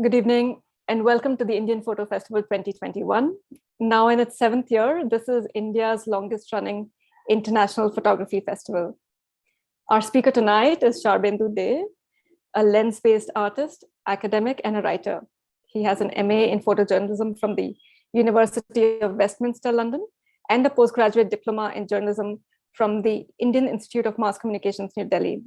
Good evening and welcome to the Indian Photo Festival 2021. Now in its 7th year, this is India's longest running international photography festival. Our speaker tonight is Sharbendu, a lens-based artist, academic, and a writer. He has an MA in photojournalism from the University of Westminster, London, and a postgraduate diploma in journalism from the Indian Institute of Mass Communications, New Delhi.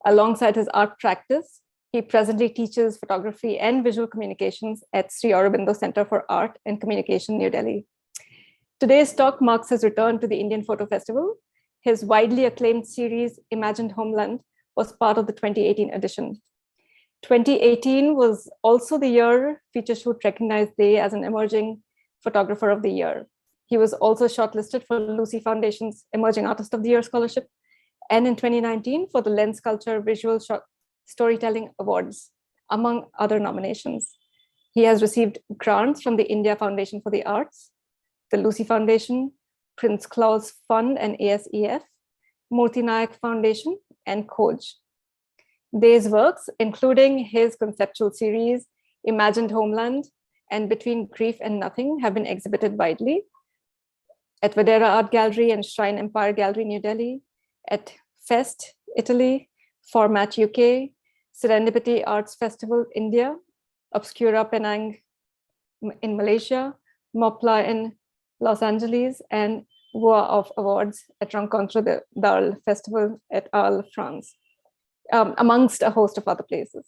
Alongside his art practice, he presently teaches photography and visual communications at Sharbendu Center for Art and Communication, New Delhi. Today's talk marks his return to the Indian Photo Festival. His widely acclaimed series, Imagined Homeland, was part of the 2018 edition. 2018 was also the year Feature Shoot recognized Day as an emerging photographer of the year. He was also shortlisted for Lucy Foundation's Emerging Artist of the Year scholarship, and in 2019 for the Lens Culture Visual Storytelling Awards, among other nominations. He has received grants from the India Foundation for the Arts, the Lucy Foundation, Prince Claus Fund and ASEF, Murthy Nayak Foundation, and Khoj. Day's works, including his conceptual series, Imagined Homeland and Between Grief and Nothing, have been exhibited widely at Vadera Art Gallery and Shrine Empire Gallery, New Delhi, at Fest, Italy, Format UK, Serendipity Arts Festival, India, Obscura Penang in Malaysia, Mopla in Los Angeles, and Voix of Awards at Rencontre d'Arles Festival at Arles, France, amongst a host of other places.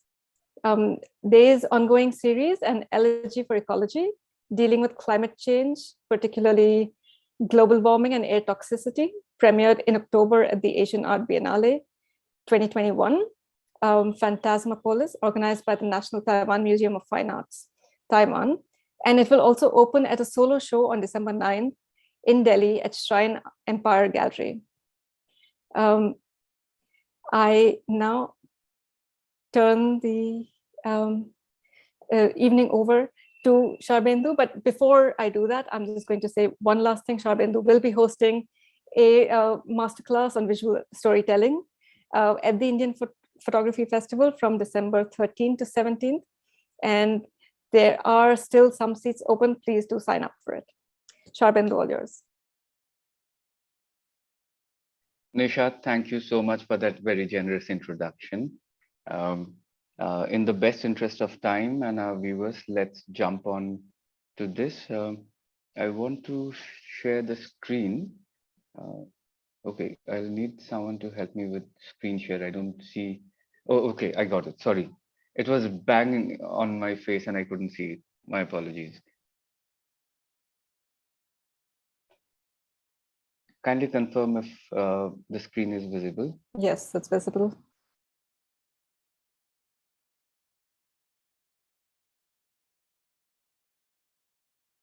Day's ongoing series, An Elegy for Ecology, dealing with climate change, particularly global warming and air toxicity, premiered in October at the Asian Art Biennale 2021, Phantasmapolis, organized by the National Taiwan Museum of Fine Arts, Taiwan. And it will also open at a solo show on December 9th in Delhi at Shrine Empire Gallery. I now turn the evening over to Sharbendu, but before I do that, I'm just going to say one last thing. Sharbendu will be hosting a masterclass on visual storytelling at the Indian Photography Festival from December 13th to 17th. And there are still some seats open. Please do sign up for it. Sharbendu, all yours. Nishat, thank you so much for that very generous introduction. In the best interest of time and our viewers, let's jump on to this. I want to share the screen. Okay, I'll need someone to help me with screen share. I don't see. Oh, okay, I got it. Sorry. It was banging on my face and I couldn't see it. My apologies. Kindly confirm if the screen is visible. Yes, it's visible.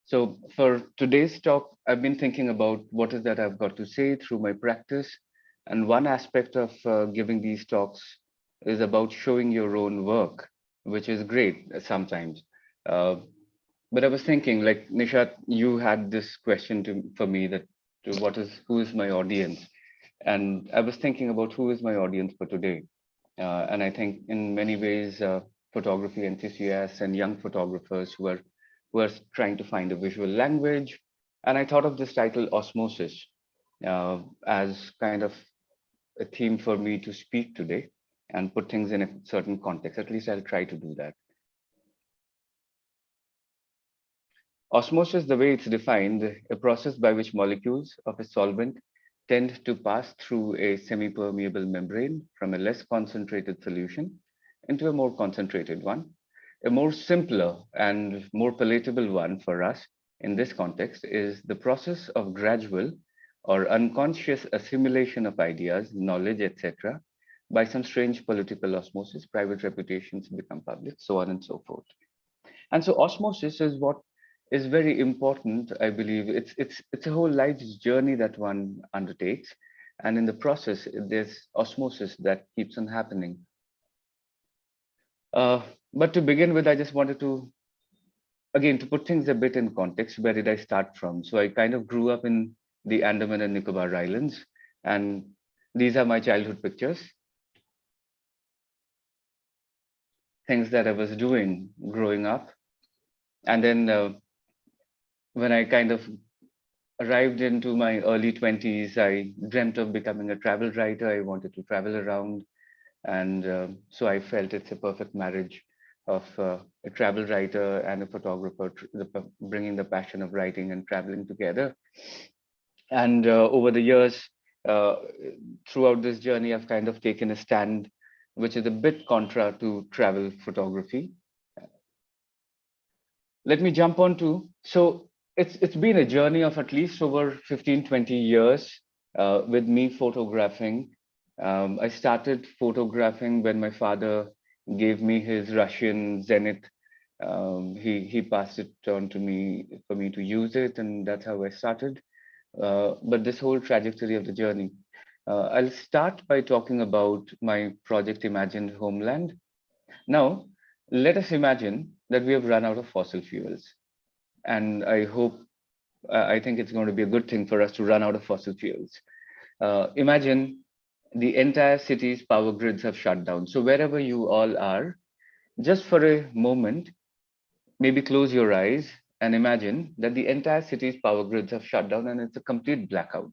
So for today's talk, I've been thinking about what is that I've got to say through my practice. And one aspect of giving these talks is about showing your own work, which is great sometimes. But I was thinking, like Nishat, you had this question for me that who is my audience? And I was thinking about who is my audience for today. And I think in many ways, photography enthusiasts and young photographers who are trying to find a visual language. And I thought of this title, Osmosis, as kind of a theme for me to speak today and put things in a certain context. At least I'll try to do that. Osmosis, the way it's defined, a process by which molecules of a solvent tend to pass through a semi-permeable membrane from a less concentrated solution into a more concentrated one. A more simpler and more palatable one for us in this context is the process of gradual or unconscious assimilation of ideas, knowledge, etc., by some strange political osmosis, private reputations become public, so on and so forth. And so osmosis is what is very important, I believe. It's a whole life's journey that one undertakes. And in the process, there's osmosis that keeps on happening. But to begin with, I just wanted to, again, to put things a bit in context, where did I start from? So I kind of grew up in the Andaman and Nicobar Islands, and these are my childhood pictures. things that I was doing growing up. And then when I kind of arrived into my early 20s, I dreamt of becoming a travel writer. I wanted to travel around. And so I felt it's a perfect marriage of a travel writer and a photographer, bringing the passion of writing and traveling together. And over the years, uh, throughout this journey, I've kind of taken a stand, which is a bit contra to travel photography. Let me jump on to, so it's been a journey of at least over 15, 20 years with me photographing. I started photographing when my father gave me his Russian Zenith. He passed it on to me for me to use it, and that's how I started. But this whole trajectory of the journey, I'll start by talking about my project Imagined Homeland. Now, let us imagine that we have run out of fossil fuels. And I think it's going to be a good thing for us to run out of fossil fuels. Imagine the entire city's power grids have shut down. So wherever you all are, just for a moment, maybe close your eyes and imagine that the entire city's power grids have shut down and it's a complete blackout.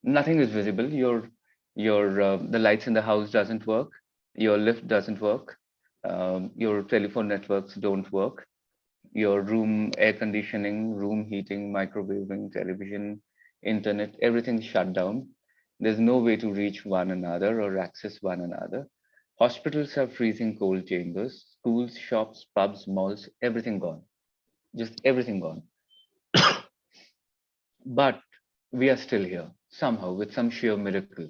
Nothing is visible. Your the lights in the house doesn't work. Your lift doesn't work. Your telephone networks don't work. Your room air conditioning, room heating, microwaving, television, internet, everything's shut down. There's no way to reach one another or access one another. Hospitals are freezing cold chambers. Schools, shops, pubs, malls, everything gone. Just everything gone. But we are still here somehow with some sheer miracle.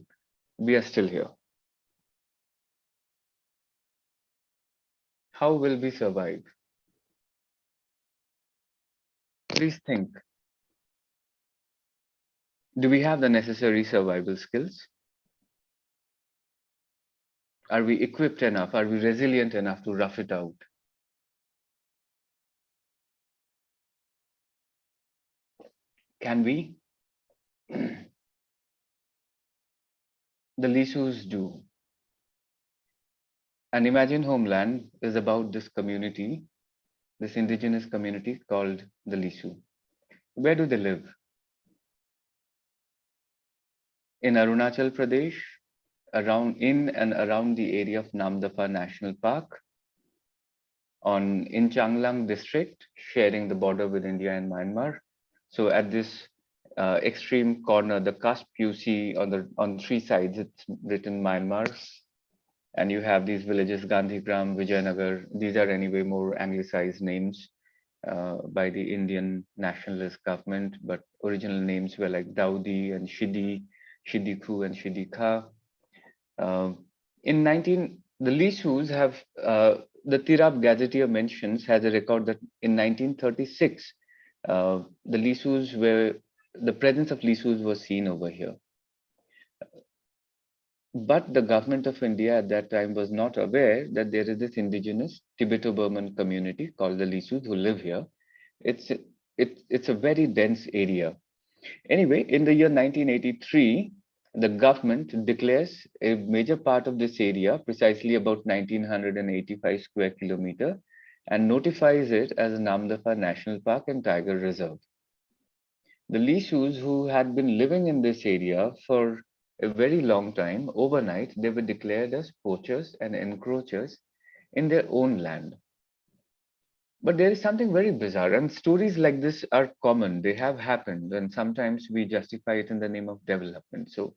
We are still here. How will we survive? Please think. Do we have the necessary survival skills? Are we equipped enough? Are we resilient enough to rough it out? Can we? The Lisus do. And Imagine Homeland is about this community, this indigenous community called the Lisu. Where do they live? In Arunachal Pradesh, in and around the area of Namdapha National Park, in Changlang district, sharing the border with India and Myanmar. So at this extreme corner, the cusp you see on three sides, it's written Myanmar, and you have these villages, Gandhigram, Vijayanagar. These are anyway more anglicized names by the Indian nationalist government, but original names were like Daudi and Shidi, Shidiku and Shidikha. The Lisus have, the Tirab Gazetteer mentions, has a record that in 1936, the presence of Lisus was seen over here. But the government of India at that time was not aware that there is this indigenous Tibeto-Burman community called the Lisus who live here. It's a very dense area. Anyway, in the year 1983, the government declares a major part of this area, precisely about 1985 square kilometer, and notifies it as Namdapha National Park and Tiger Reserve. The Lisus, who had been living in this area for a very long time, overnight, they were declared as poachers and encroachers in their own land. But there is something very bizarre, and stories like this are common. They have happened, and sometimes we justify it in the name of development. So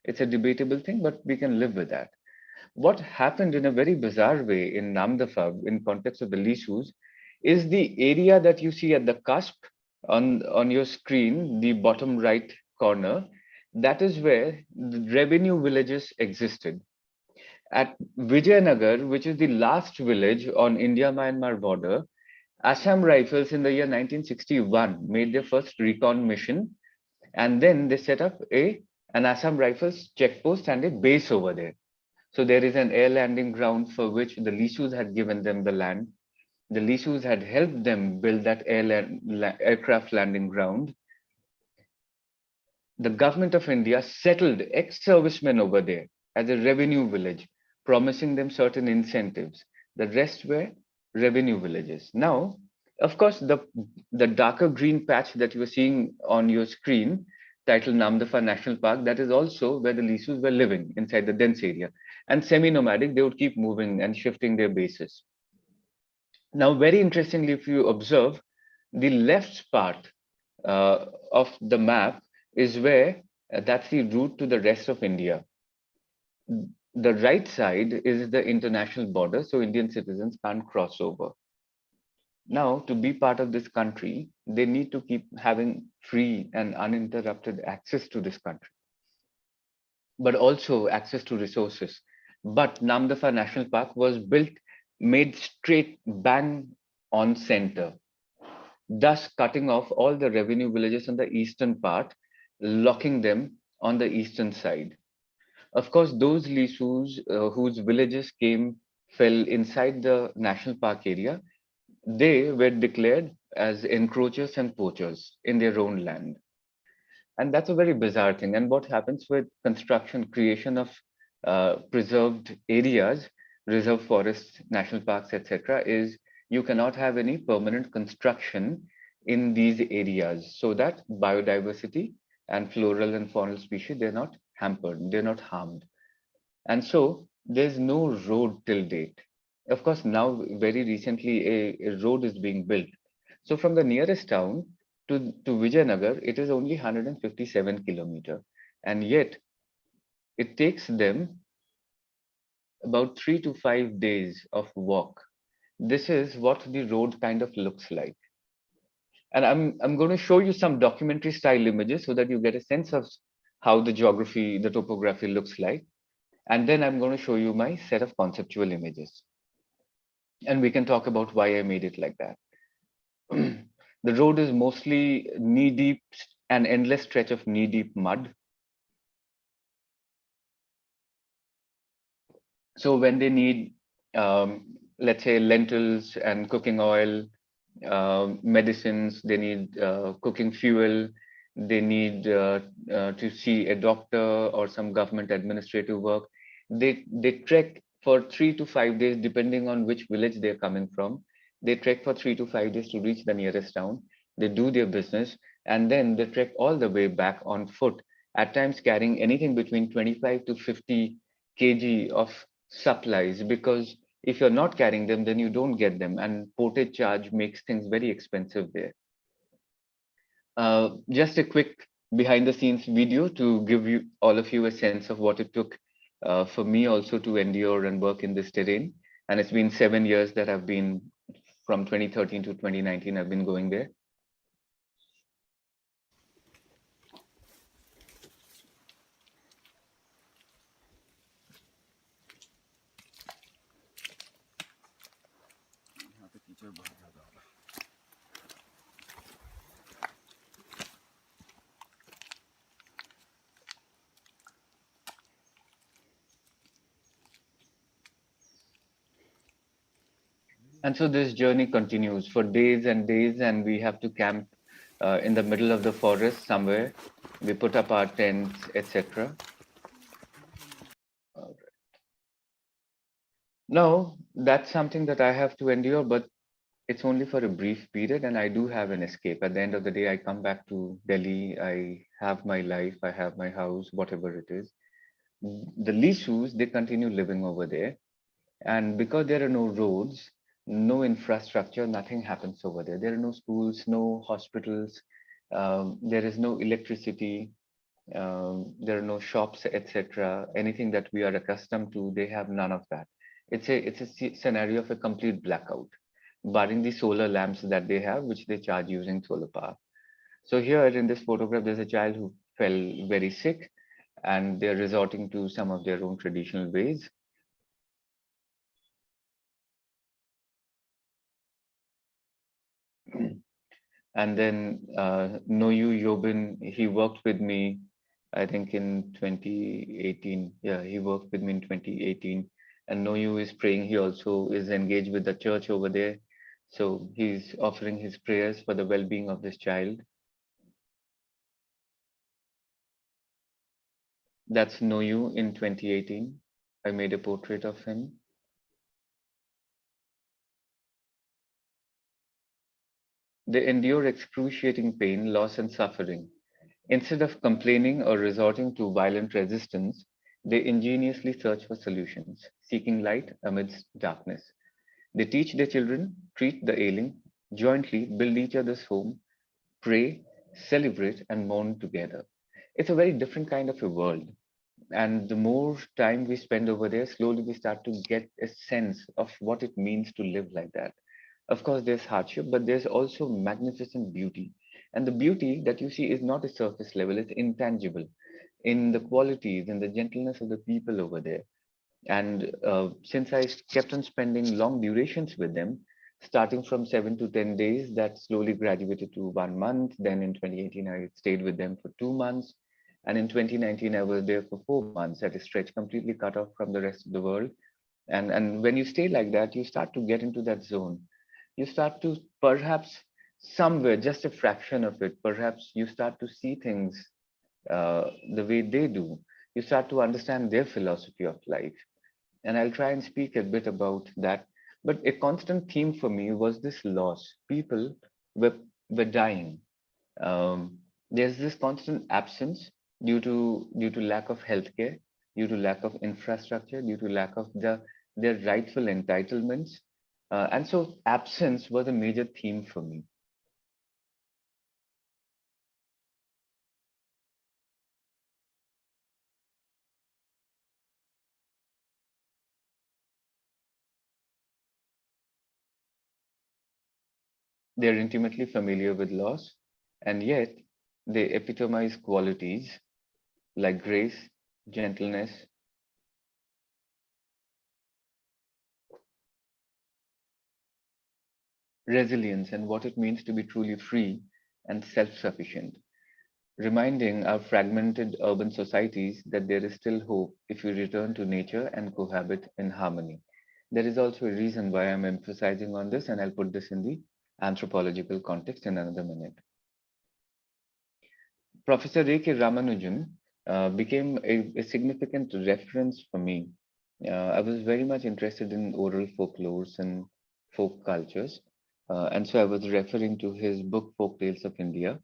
it's a debatable thing, but we can live with that. What happened in a very bizarre way in Namdapha, in context of the Lisus, is the area that you see at the cusp on your screen, the bottom right corner. That is where the revenue villages existed. At Vijayanagar, which is the last village on India-Myanmar border, Assam Rifles in the year 1961 made their first recon mission, and then they set up an Assam Rifles checkpost and a base over there. So there is an air landing ground for which the Lisus had given them the land. The Lisus had helped them build that aircraft landing ground. The government of India settled ex-servicemen over there as a revenue village, promising them certain incentives. The rest were revenue villages. Now, of course, the darker green patch that you are seeing on your screen, titled Namdapha National Park, that is also where the Lisus were living inside the dense area. And semi-nomadic, they would keep moving and shifting their bases. Now, very interestingly, if you observe, the left part of the map is where that's the route to the rest of India. The right side is the international border, so Indian citizens can't cross over. Now, to be part of this country, they need to keep having free and uninterrupted access to this country, but also access to resources. But Namdapha National Park was built, made straight bang on center, thus cutting off all the revenue villages on the eastern part, locking them on the eastern side. Of course, those Lisus whose villages fell inside the national park area, they were declared as encroachers and poachers in their own land. And that's a very bizarre thing. And what happens with construction, creation of preserved areas, reserve forests, national parks, etc., is you cannot have any permanent construction in these areas so that biodiversity and floral and faunal species, they're not hampered, they're not harmed. And so there's no road till date. Of course, now very recently a road is being built. So from the nearest town to Vijayanagar, it is only 157 kilometer. And yet it takes them about 3 to 5 days of walk. This is what the road kind of looks like. And I'm going to show you some documentary style images so that you get a sense of how the geography, the topography looks like. And then I'm going to show you my set of conceptual images. And we can talk about why I made it like that. The road is mostly knee deep, an endless stretch of knee deep mud. So when they need, let's say, lentils and cooking oil, medicines, they need cooking fuel, they need to see a doctor or some government administrative work. They trek for 3 to 5 days, depending on which village they're coming from. They trek for 3 to 5 days to reach the nearest town. They do their business, and then they trek all the way back on foot, at times carrying anything between 25 to 50 kg of supplies, because if you're not carrying them, then you don't get them, and portage charge makes things very expensive there. Just a quick behind the scenes video to give you all of you a sense of what it took for me also to endure and work in this terrain. And it's been 7 years that I've been, from 2013 to 2019, I've been going there. And so this journey continues for days and days, and we have to camp in the middle of the forest somewhere. We put up our tents, etc. Now, that's something that I have to endure, but it's only for a brief period, and I do have an escape. At the end of the day, I come back to Delhi, I have my life, I have my house, whatever it is. The Lisus, they continue living over there. And because there are no roads, no infrastructure, nothing happens over there. There are no schools, no hospitals, there is no electricity, there are no shops, etc. Anything that we are accustomed to, they have none of that. It's a scenario of a complete blackout, barring the solar lamps that they have, which they charge using solar power. So here in this photograph, there's a child who fell very sick, and they're resorting to some of their own traditional ways. And then Noyu Yobin, he worked with me, I think in 2018. Yeah, he worked with me in 2018. And Noyu is praying. He also is engaged with the church over there. So he's offering his prayers for the well-being of this child. That's Noyu in 2018. I made a portrait of him. They endure excruciating pain, loss, and suffering. Instead of complaining or resorting to violent resistance, they ingeniously search for solutions, seeking light amidst darkness. They teach their children, treat the ailing, jointly build each other's home, pray, celebrate, and mourn together. It's a very different kind of a world. And the more time we spend over there, slowly we start to get a sense of what it means to live like that. Of course, there's hardship, but there's also magnificent beauty. And the beauty that you see is not a surface level, it's intangible in the qualities and the gentleness of the people over there. And since I kept on spending long durations with them, starting from 7 to 10 days, that slowly graduated to 1 month. Then in 2018, I stayed with them for 2 months. And in 2019, I was there for 4 months at a stretch, completely cut off from the rest of the world. And when you stay like that, you start to get into that zone. You start to perhaps somewhere, just a fraction of it, perhaps you start to see things the way they do. You start to understand their philosophy of life, and I'll try and speak a bit about that. But a constant theme for me was this loss. People were, were dying. There's this constant absence due to lack of healthcare, due to lack of infrastructure, due to lack of their rightful entitlements. And so absence was a major theme for me. They're intimately familiar with loss, and yet they epitomize qualities like grace, gentleness, resilience, and what it means to be truly free and self sufficient, reminding our fragmented urban societies that there is still hope if we return to nature and cohabit in harmony. There is also a reason why I'm emphasizing on this, and I'll put this in the anthropological context in another minute. Professor A.K. Ramanujan became a significant reference for me. I was very much interested in oral folklores and folk cultures. And so I was referring to his book, Folk Tales of India,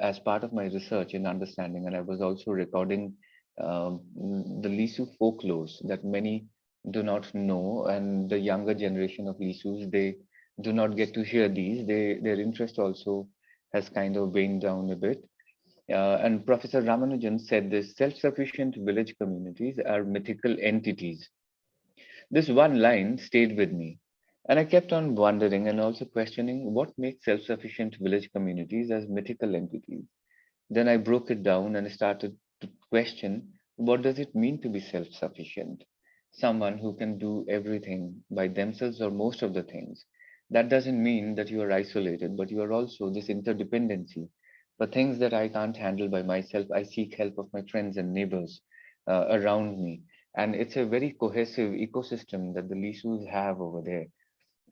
as part of my research and understanding. And I was also recording the Lisu folklores that many do not know. And the younger generation of Lisus, they do not get to hear these. Their interest also has kind of waned down a bit. And Professor Ramanujan said this: self-sufficient village communities are mythical entities. This one line stayed with me, and I kept on wondering and also questioning what makes self-sufficient village communities as mythical entities. Then I broke it down and started to question, what does it mean to be self-sufficient? Someone who can do everything by themselves or most of the things. That doesn't mean that you are isolated, but you are also this interdependency. For things that I can't handle by myself, I seek help of my friends and neighbors around me. And it's a very cohesive ecosystem that the Lisus have over there.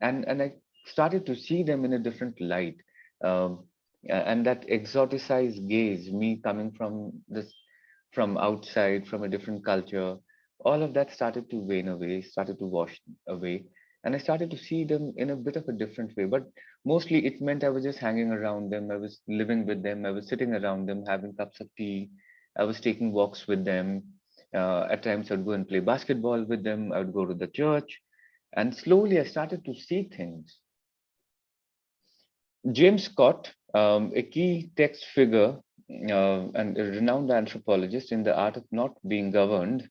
And I started to see them in a different light. Um, and that exoticized gaze, me coming from outside, from a different culture, all of that started to wane away, started to wash away. And I started to see them in a bit of a different way. But mostly it meant I was just hanging around them. I was living with them. I was sitting around them, having cups of tea. I was taking walks with them. At times I'd go and play basketball with them. I would go to the church. And slowly I started to see things. James Scott, a key text figure and a renowned anthropologist in the art of not being governed,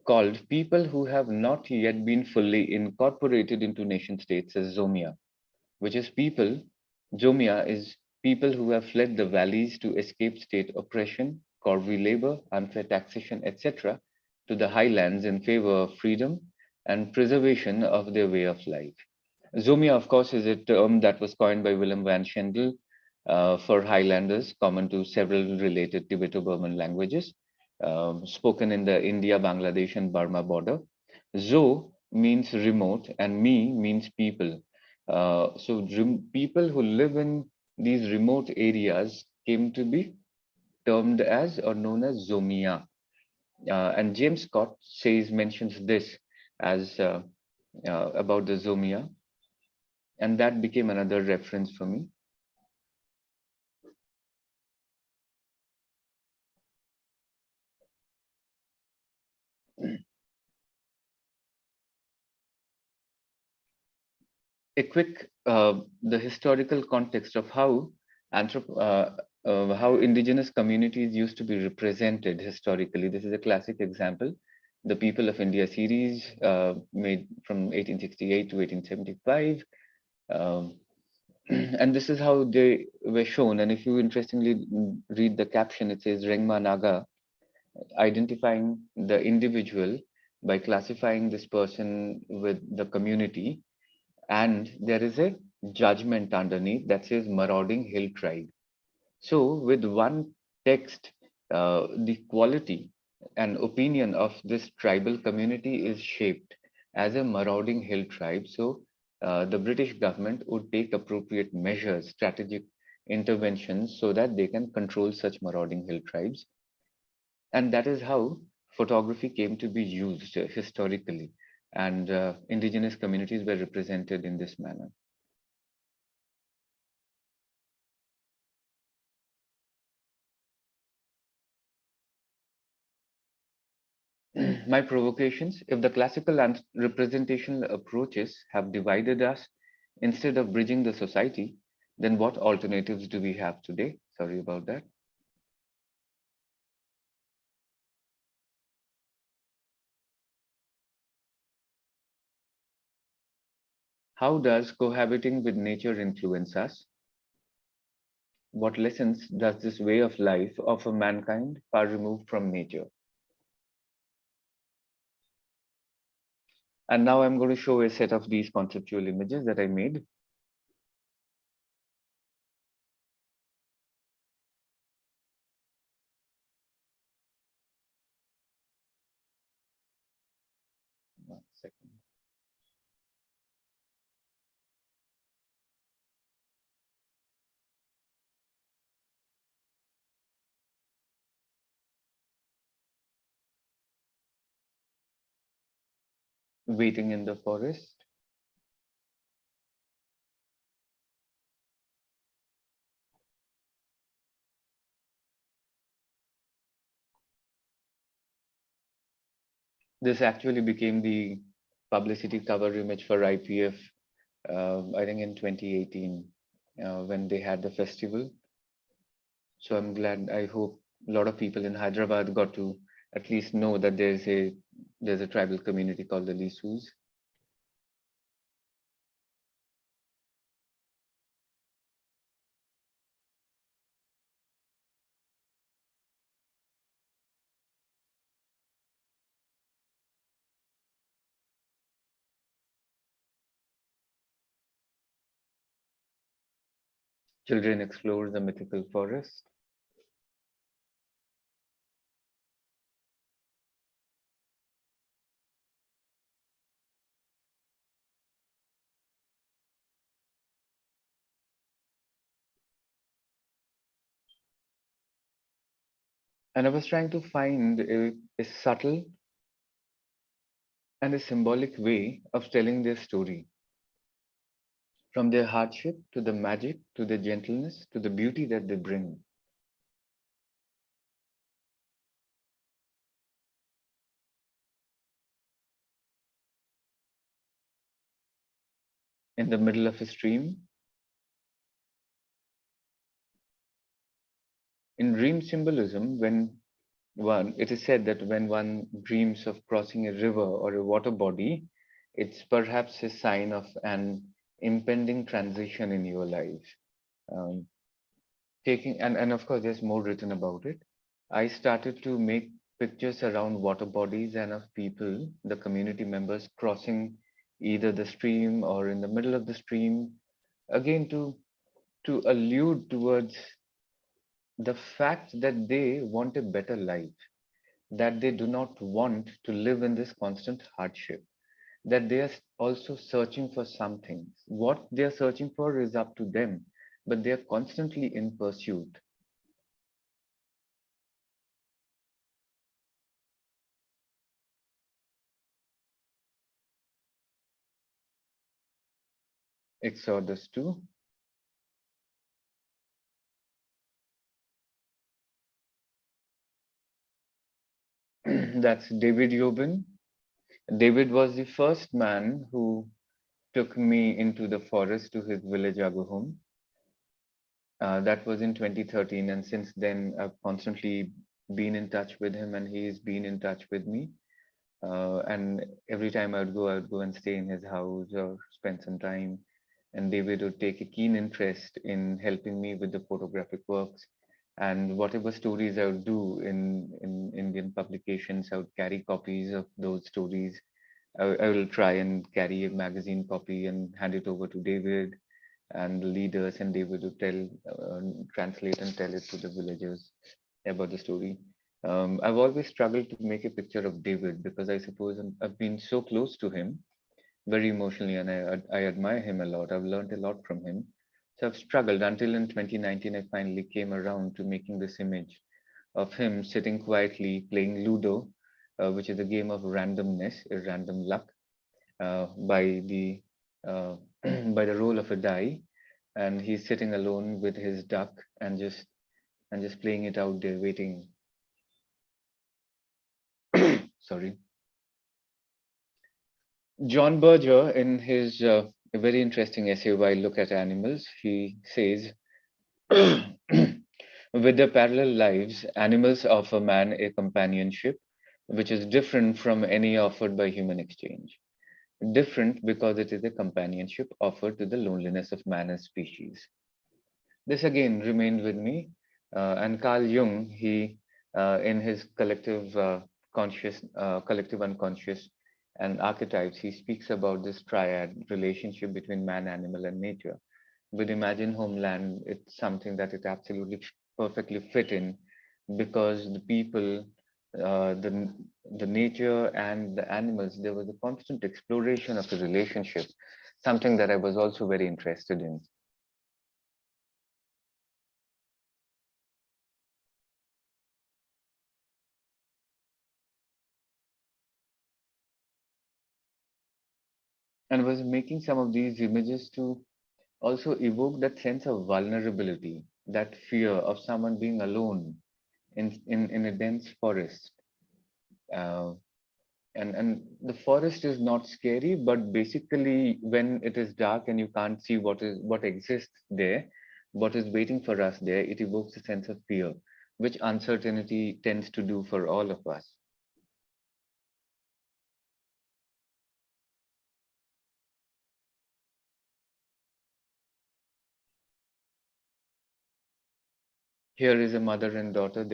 called people who have not yet been fully incorporated into nation states as Zomia, which is people, Zomia is people who have fled the valleys to escape state oppression, corvée labor, unfair taxation, etc., to the highlands in favor of freedom and preservation of their way of life. Zomia, of course, is a term that was coined by Willem van Schendel for Highlanders, common to several related Tibeto-Burman languages, spoken in the India, Bangladesh, and Burma border. Zo means remote, and Mi means people. So people who live in these remote areas came to be termed as or known as Zomia. And James Scott mentions this as about the Zomia. And that became another reference for me. A quick the historical context of how indigenous communities used to be represented historically. This is a classic example. The People of India series, made from 1868 to 1875. Um, and this is how they were shown. And if you interestingly read the caption, it says Rengma Naga, identifying the individual by classifying this person with the community, and there is a judgment underneath that says marauding hill tribe. So with one text, the quality and opinion of this tribal community is shaped as a marauding hill tribe. So the British government would take appropriate measures, strategic interventions, so that they can control such marauding hill tribes. And that is how photography came to be used historically, and indigenous communities were represented in this manner. My provocations: if the classical and representational approaches have divided us instead of bridging the society, then what alternatives do we have today? Sorry about that. How does cohabiting with nature influence us? What lessons does this way of life offer mankind far removed from nature? And now I'm going to show a set of these conceptual images that I made. One second. Waiting in the forest. This actually became the publicity cover image for IPF, I think in 2018, when they had the festival. So I'm glad. I hope a lot of people in Hyderabad got to at least know that there's a tribal community called the Lisus. Children explore the mythical forest. And I was trying to find a subtle and a symbolic way of telling their story, from their hardship to the magic to the gentleness to the beauty that they bring. In the middle of a stream, in dream symbolism, it is said that when one dreams of crossing a river or a water body, it's perhaps a sign of an impending transition in your life. Um, and of course, there's more written about it. I started to make pictures around water bodies and of people, the community members, crossing either the stream or in the middle of the stream, again to allude towards the fact that they want a better life, that they do not want to live in this constant hardship, that they are also searching for something. What they are searching for is up to them, but they are constantly in pursuit. Exodus 2. That's David Yobin. David was the first man who took me into the forest to his village Aguhum. That was in 2013, and since then I've constantly been in touch with him, and he's been in touch with me. And every time I would go and stay in his house or spend some time. And David would take a keen interest in helping me with the photographic works. And whatever stories I would do in Indian publications, I would carry copies of those stories. I will try and carry a magazine copy and hand it over to David and the leaders, and David would translate and tell it to the villagers about the story. I've always struggled to make a picture of David because I suppose I've been so close to him, very emotionally, and I admire him a lot. I've learned a lot from him. So I've struggled until in 2019, I finally came around to making this image of him sitting quietly playing Ludo, which is a game of randomness, a random luck, by the by the roll of a die, and he's sitting alone with his duck and just playing it out there, waiting. Sorry. John Berger, in his very interesting essay, Why Look at Animals, he says, with their parallel lives, animals offer man a companionship which is different from any offered by human exchange. Different because it is a companionship offered to the loneliness of man as species. This again remained with me. And Carl Jung, he, in his collective unconscious and archetypes, he speaks about this triad relationship between man, animal, and nature. With Imagine Homeland, it's something that it absolutely perfectly fit in because the people, the nature and the animals, there was a constant exploration of the relationship, something that I was also very interested in. And was making some of these images to also evoke that sense of vulnerability, that fear of someone being alone in a dense forest. Uh, and the forest is not scary, but basically when it is dark and you can't see what exists there, what is waiting for us there, it evokes a sense of fear, which uncertainty tends to do for all of us. Here is a mother and daughter.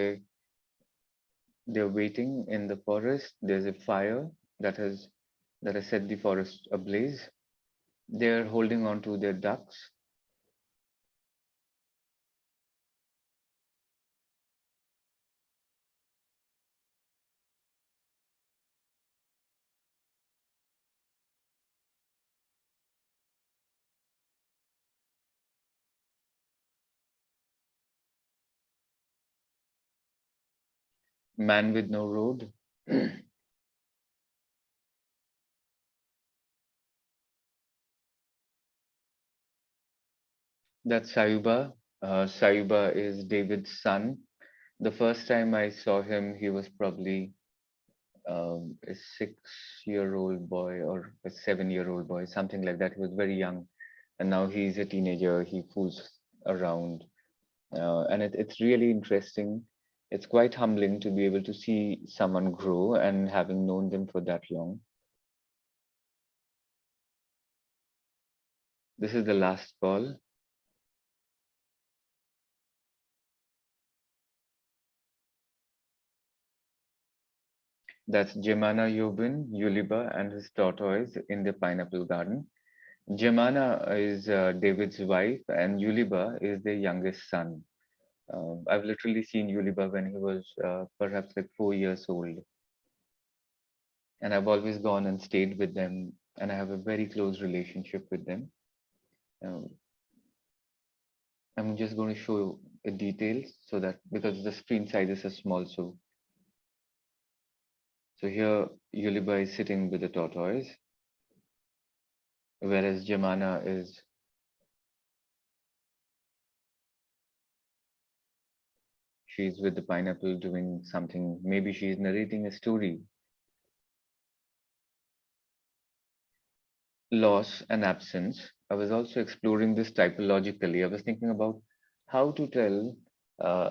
They're waiting in the forest. There's a fire that has set the forest ablaze. They're holding on to their ducks. Man with no road. That's Sayuba. Sayuba is David's son. The first time I saw him, he was probably a 6-year-old boy or a 7-year-old boy, something like that. He was very young, and now he's a teenager. He fools around, and it's really interesting. It's quite humbling to be able to see someone grow and having known them for that long. This is the last call. That's Jemana Yobin, Yuliba, and his tortoise in the pineapple garden. Jemana is David's wife, and Yuliba is their youngest son. I've literally seen Yuliba when he was perhaps like 4 years old. And I've always gone and stayed with them, and I have a very close relationship with them. Um, I'm just going to show a details so that because the screen sizes are small, so here Yuliba is sitting with the tortoise, whereas Jemana is she's with the pineapple doing something. Maybe she's narrating a story. Loss and absence. I was also exploring this typologically. I was thinking about how to tell, uh,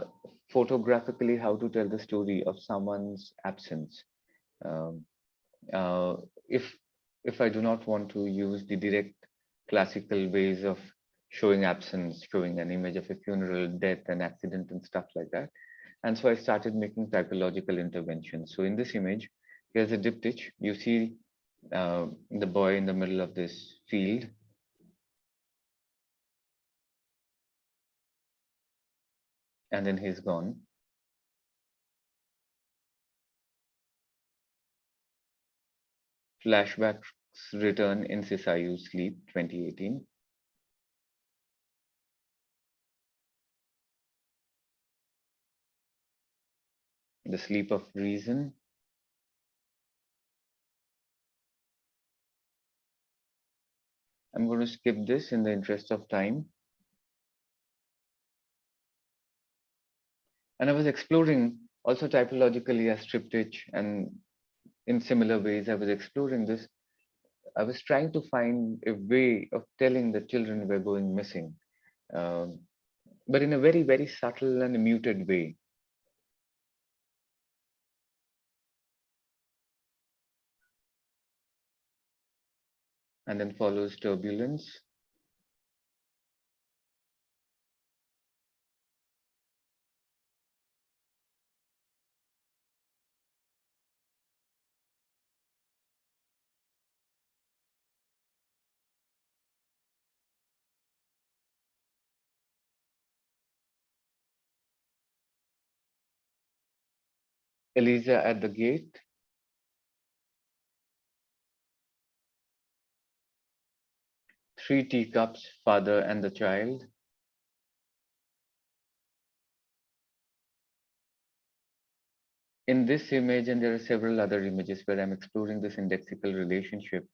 photographically, how to tell the story of someone's absence. Um, uh, if I do not want to use the direct classical ways of showing absence, showing an image of a funeral, death, and accident and stuff like that. And so I started making typological interventions. So in this image, here's a diptych. You see the boy in the middle of this field, and then he's gone. Flashbacks return in Sisayu's Sleep, 2018. The Sleep of Reason. I'm going to skip this in the interest of time. And I was exploring also typologically as triptych, and in similar ways, I was exploring this. I was trying to find a way of telling the children were going missing, um, but in a very, very subtle and muted way. And then follows turbulence. Eliza at the gate. Three teacups, father and the child. In this image, and there are several other images where I'm exploring this indexical relationship.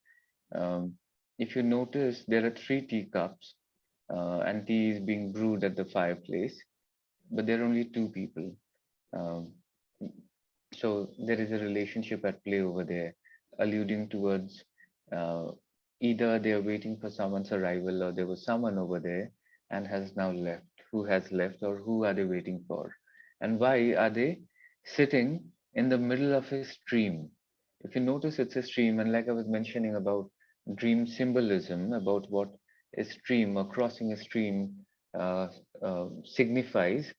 Um, if you notice, there are three teacups, and tea is being brewed at the fireplace, but there are only two people. Um, so there is a relationship at play over there, alluding towards uh, either they are waiting for someone's arrival, or there was someone over there and has now left. Who has left, or who are they waiting for? And why are they sitting in the middle of a stream? If you notice, it's a stream, and like I was mentioning about dream symbolism, about what a stream or crossing a stream uh, signifies,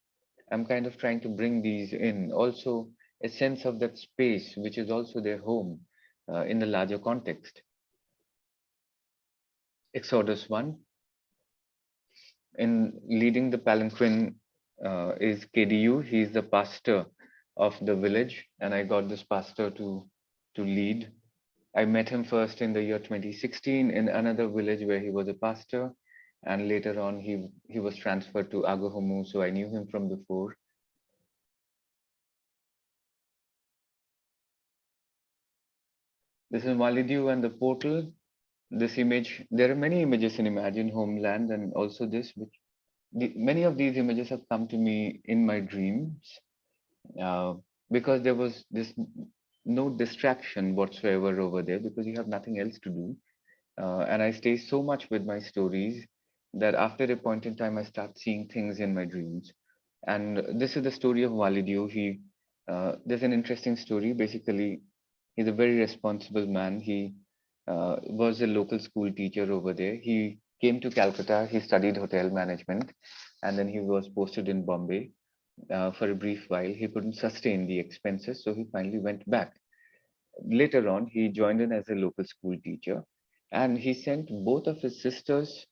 I'm kind of trying to bring these in. Also, a sense of that space, which is also their home in the larger context. Exodus 1. In leading the palanquin is KDU. He's the pastor of the village, and I got this pastor to lead. I met him first in the year 2016 in another village where he was a pastor, and later on he was transferred to Agahomu, so I knew him from before. This is Malidiu and the portal. This image, there are many images in Imagine Homeland, and also this, which many of these images have come to me in my dreams uh, because there was this no distraction whatsoever over there, because you have nothing else to do. And I stay so much with my stories that after a point in time, I start seeing things in my dreams. And this is the story of Walidio. There's an interesting story. Basically, he's a very responsible man. He was a local school teacher over there. He came to Calcutta. He studied hotel management, and then he was posted in Bombay for a brief while. He couldn't sustain the expenses, so he finally went back. Later on, he joined in as a local school teacher, and he sent both of his sisters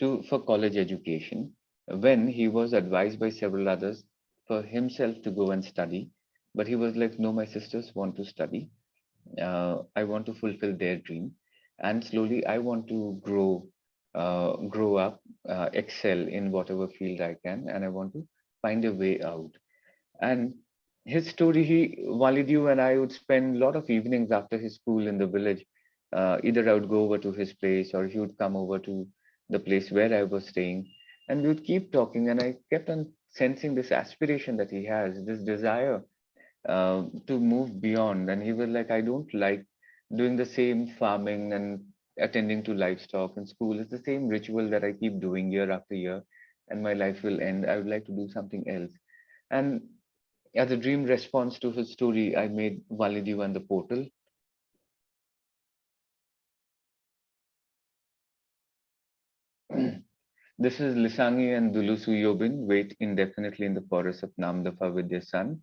for college education when he was advised by several others for himself to go and study. But he was like, no, my sisters want to study. I want to fulfill their dream, and slowly I want to grow up, excel in whatever field I can, and I want to find a way out. And his story, Walidu and I would spend a lot of evenings after his school in the village. Either I would go over to his place, or he would come over to the place where I was staying, and we would keep talking. And I kept on sensing this aspiration that he has, this desire to move beyond. And he was like, I don't like doing the same farming and attending to livestock in school. It's the same ritual that I keep doing year after year, and my life will end. I would like to do something else. And as a dream response to his story, I made Validiva and the portal. This is Lisangi and Dulusu Yobin wait indefinitely in the forest of Namdafa with their son.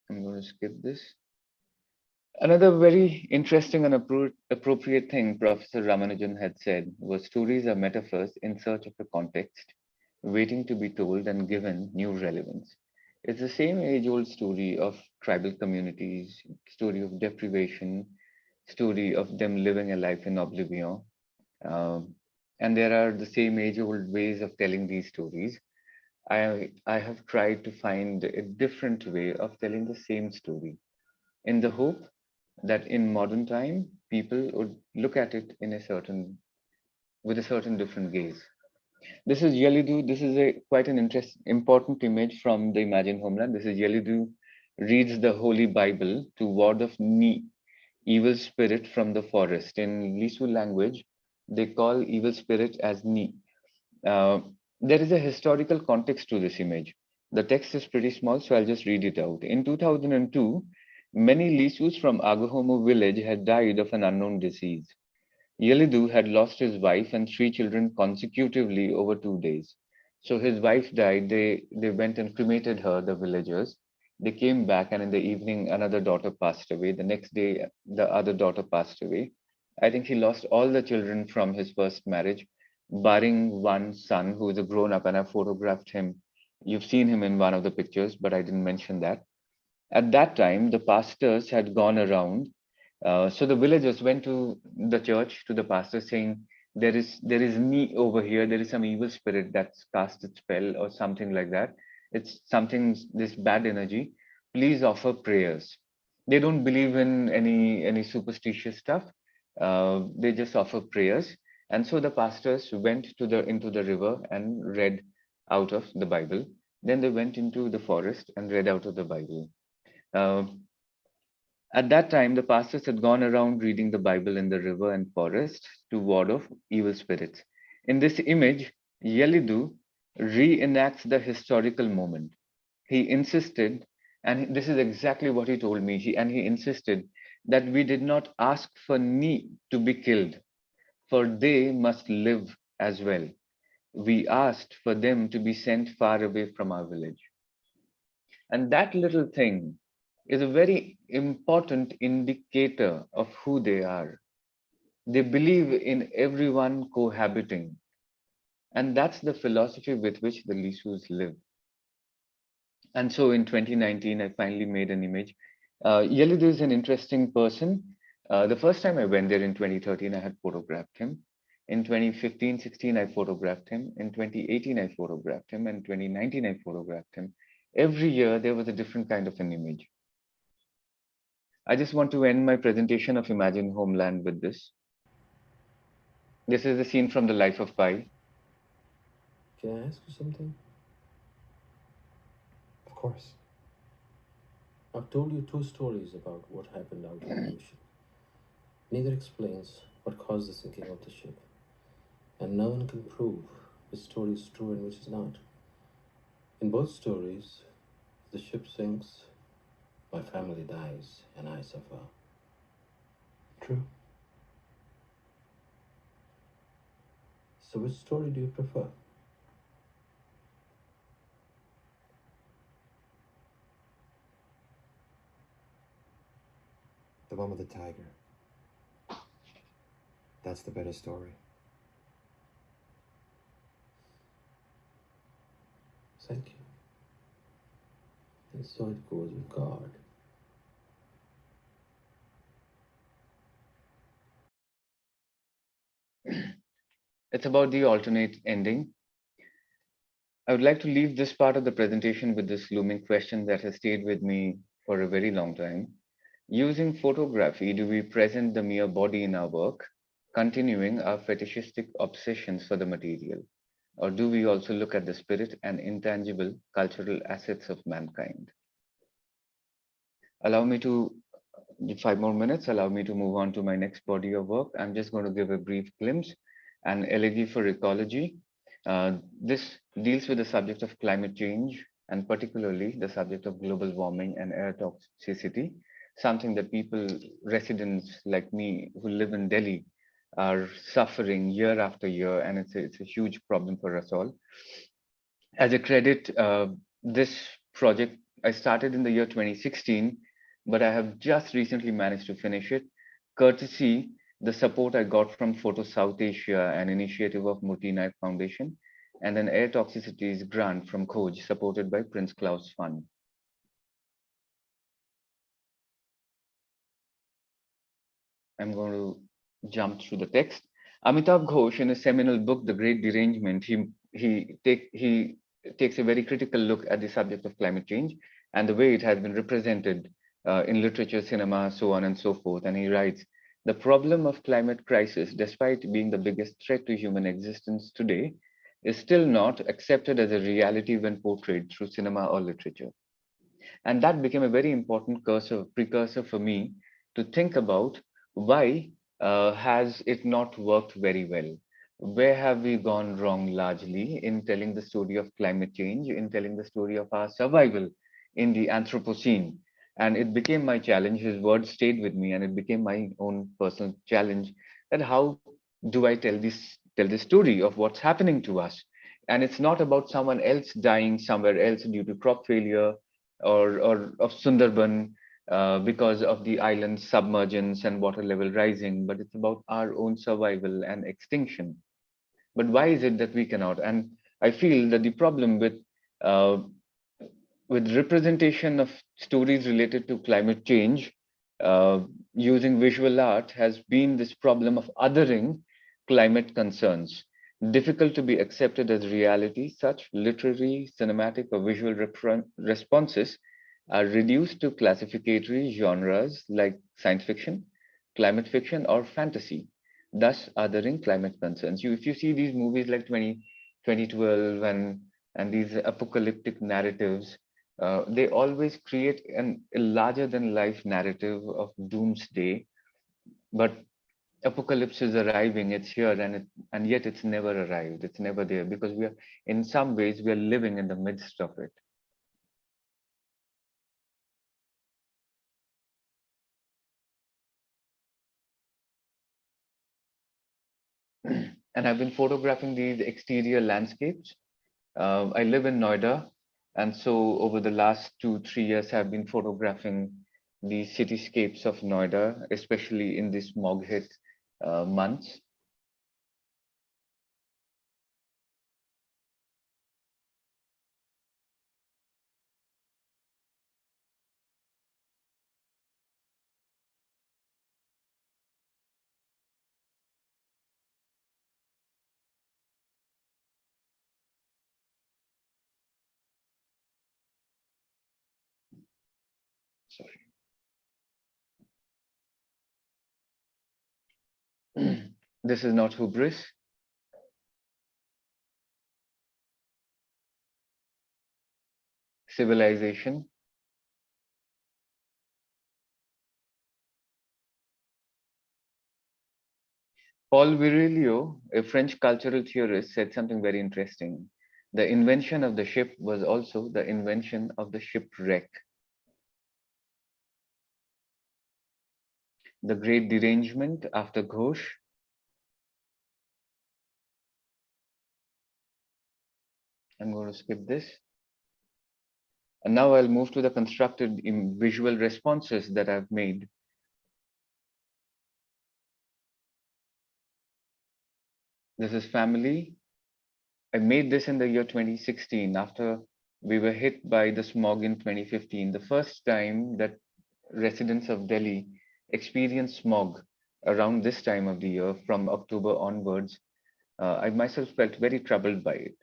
I'm going to skip this. Another very interesting and appropriate thing Professor Ramanujan had said was stories are metaphors in search of a context, waiting to be told and given new relevance. It's the same age-old story of tribal communities, story of deprivation, story of them living a life in oblivion. And there are the same age-old ways of telling these stories. I have tried to find a different way of telling the same story in the hope that in modern time people would look at it in a certain with a certain different gaze. This is Yelidu. This is a quite an important image from the Imagine Homeland. This is Yelidu reads the Holy Bible to ward off Ni, evil spirit from the forest. In Lisu language, they call evil spirit as Ni. Uh, there is a historical context to this image. The text is pretty small, so I'll just read it out. In 2002, many Lisus from Agahomo village had died of an unknown disease. Yelidu had lost his wife and three children consecutively over 2 days. So his wife died. They went and cremated her, the villagers. They came back, and in the evening, another daughter passed away. The next day, the other daughter passed away. I think he lost all the children from his first marriage, barring one son who is a grown up, and I photographed him. You've seen him in one of the pictures, but I didn't mention that. At that time, the pastors had gone around. So the villagers went to the church, to the pastor, saying, there is me over here. There is some evil spirit that's cast its spell or something like that. It's something, this bad energy. Please offer prayers. They don't believe in any superstitious stuff. They just offer prayers. And so the pastors went to the into the river and read out of the Bible. Then they went into the forest and read out of the Bible. Uh, at that time, the pastors had gone around reading the Bible in the river and forest to ward off evil spirits. In this image, Yelidu reenacts the historical moment. He insisted, and this is exactly what he told me, he insisted that we did not ask for Ni to be killed, for they must live as well. We asked for them to be sent far away from our village. And that little thing is a very important indicator of who they are. They believe in everyone cohabiting. And that's the philosophy with which the Lisus live. And so in 2019, I finally made an image. Yelidu is an interesting person. The first time I went there in 2013, I had photographed him. In 2015-16, I photographed him. In 2018, I photographed him. And 2019, I photographed him. Every year, there was a different kind of an image. I just want to end my presentation of Imagine Homeland with this. This is a scene from the life of Pi. Can I ask you something? Of course. I've told you two stories about what happened out on the ocean. Neither explains what caused the sinking of the ship, and no one can prove which story is true and which is not. In both stories, the ship sinks, my family dies, and I suffer. True. So which story do you prefer? The one with the tiger. That's the better story. Thank you. And so it goes with God. It's about the alternate ending. I would like to leave this part of the presentation with this looming question that has stayed with me for a very long time. Using photography, do we present the mere body in our work, continuing our fetishistic obsessions for the material? Or do we also look at the spirit and intangible cultural assets of mankind? Allow me to, 5 more minutes, allow me to move on to my next body of work. I'm just going to give a brief glimpse. An elegy for ecology. This deals with the subject of climate change and particularly the subject of global warming and air toxicity, something that people, residents like me who live in Delhi, are suffering year after year, and it's a huge problem for us all. As a credit, this project I started in the year 2016, but I have just recently managed to finish it, courtesy the support I got from Photo South Asia, an initiative of Murti Naik Foundation, and an air toxicities grant from Khoj, supported by Prince Claus Fund. I'm going to jump through the text. Amitabh Ghosh, in his seminal book, The Great Derangement, he takes a very critical look at the subject of climate change and the way it has been represented in literature, cinema, so on and so forth. And he writes, the problem of climate crisis, despite being the biggest threat to human existence today, is still not accepted as a reality when portrayed through cinema or literature. And that became a very important precursor for me to think about why has it not worked very well? Where have we gone wrong largely in telling the story of climate change, in telling the story of our survival in the Anthropocene? And it became my challenge. His words stayed with me, and it became my own personal challenge that how do I tell this story of what's happening to us? And it's not about someone else dying somewhere else due to crop failure or of Sundarban because of the island's submergence and water level rising, but it's about our own survival and extinction. But why is it that we cannot? And I feel that the problem uh, with representation of stories related to climate change uh, using visual art has been this problem of othering climate concerns, difficult to be accepted as reality. Such literary, cinematic, or visual responses are reduced to classificatory genres like science fiction, climate fiction, or fantasy, thus othering climate concerns. If you see these movies like 2012 and these apocalyptic narratives, they always create a larger than life narrative of doomsday, but apocalypse is arriving, it's here, and yet it's never arrived, it's never there, because we are, in some ways, we are living in the midst of it. And I've been photographing these exterior landscapes. I live in Noida, and so over the last 2-3 years, I've been photographing the cityscapes of Noida, especially in the smog hit months. Sorry. This is not hubris. Civilization. Paul Virilio, a French cultural theorist, said something very interesting. The invention of the ship was also the invention of the shipwreck. The Great Derangement after Ghosh. I'm going to skip this. And now I'll move to the constructed visual responses that I've made. This is family. I made this in the year 2016 after we were hit by the smog in 2015, the first time that residents of Delhi experienced smog around this time of the year from October onwards. I myself felt very troubled by it.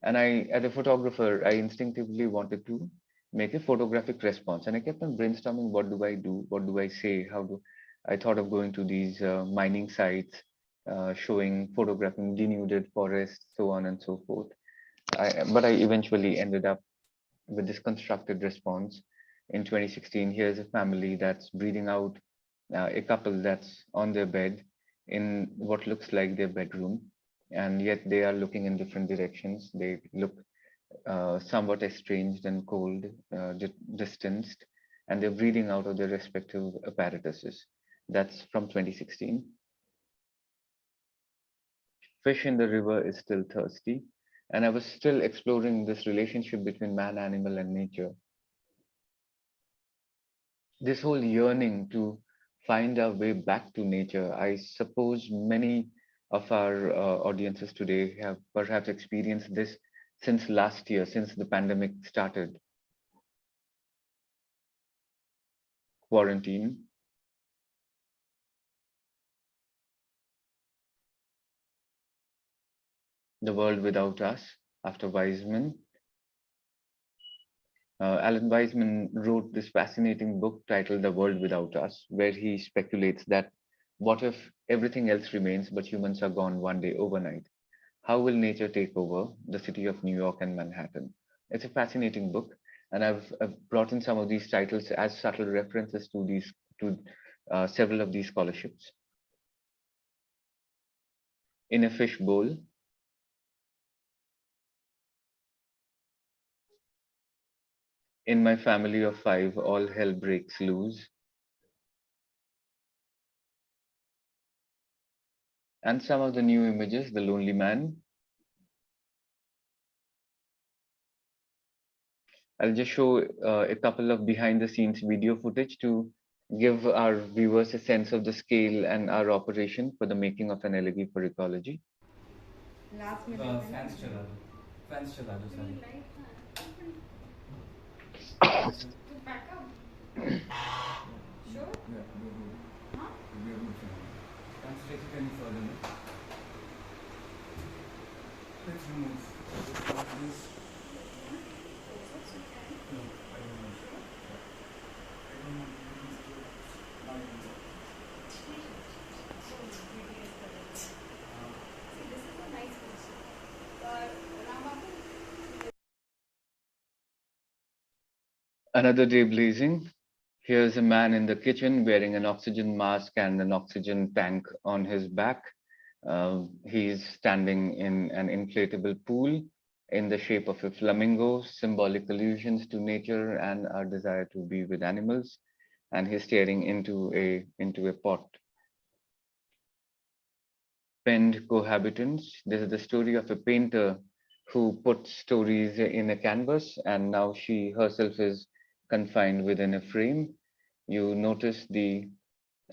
And as a photographer, I instinctively wanted to make a photographic response. And I kept on brainstorming, what do I do? What do I say? I thought of going to these mining sites, showing, photographing denuded forests, so on and so forth. But I eventually ended up with this constructed response. In 2016, here's a family that's breathing out, a couple that's on their bed in what looks like their bedroom, and yet they are looking in different directions. They look somewhat estranged and cold, distanced, and they're breathing out of their respective apparatuses. That's from 2016. Fish in the river is still thirsty, and I was still exploring this relationship between man, animal, and nature. This whole yearning to find our way back to nature. I suppose many of our audiences today have perhaps experienced this since last year, since the pandemic started. Quarantine. The World Without Us, after Weizmann. Alan Weizmann wrote this fascinating book titled The World Without Us, where he speculates that what if everything else remains, but humans are gone one day overnight? How will nature take over the city of New York and Manhattan? It's a fascinating book, and I've brought in some of these titles as subtle references to several of these scholarships. In a Fish Bowl. In my family of five, all hell breaks loose. And some of the new images, The Lonely Man. I'll just show a couple of behind the scenes video footage to give our viewers a sense of the scale and our operation for the making of an elegy for ecology. Fans चला दो सारे to pack up. Sure? Huh? Can't take it any further. No? Let's remove this. No, I don't want to. I don't want to use See, this is a nice one. Ramapu. Another day blazing. Here's a man in the kitchen wearing an oxygen mask and an oxygen tank on his back. He's standing in an inflatable pool in the shape of a flamingo, symbolic allusions to nature and our desire to be with animals. And he's staring into a pot. Penned cohabitants. This is the story of a painter who put stories in a canvas, and now she herself is confined within a frame. You notice the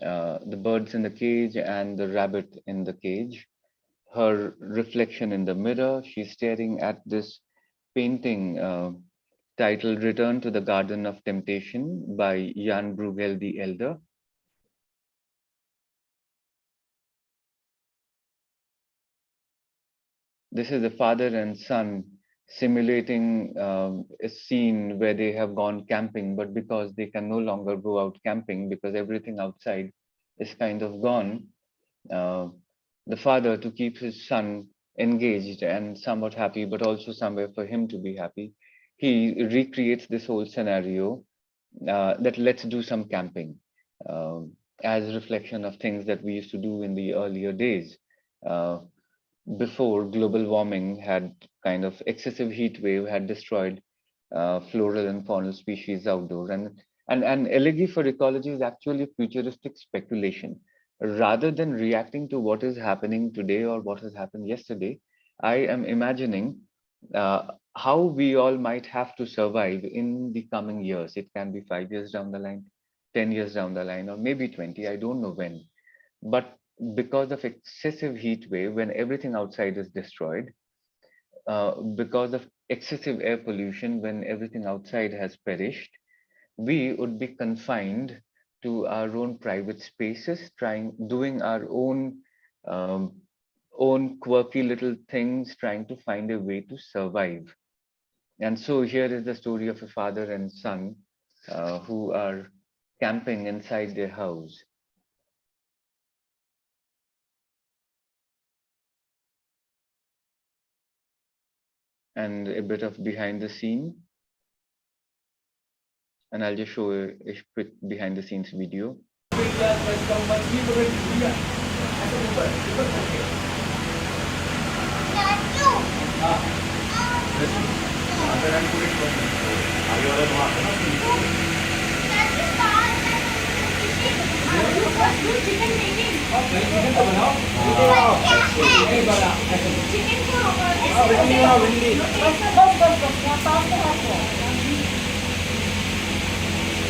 birds in the cage and the rabbit in the cage. Her reflection in the mirror. She's staring at this painting titled "Return to the Garden of Temptation" by Jan Brugel the Elder. This is a father and son simulating a scene where they have gone camping, but because they can no longer go out camping because everything outside is kind of gone, the father, to keep his son engaged and somewhat happy, but also somewhere for him to be happy, he recreates this whole scenario that let's do some camping as a reflection of things that we used to do in the earlier days. Before global warming had kind of excessive heat wave had destroyed floral and faunal species outdoors. And elegy for ecology is actually futuristic speculation. Rather than reacting to what is happening today or what has happened yesterday, I am imagining how we all might have to survive in the coming years. It can be 5 years down the line, 10 years down the line, or maybe 20. I don't know when. But because of excessive heat wave, when everything outside is destroyed, because of excessive air pollution, when everything outside has perished, we would be confined to our own private spaces, doing our own quirky little things, trying to find a way to survive. And so here is the story of a father and son who are camping inside their house. And a bit of behind the scene. And I'll just show a quick behind the scenes video.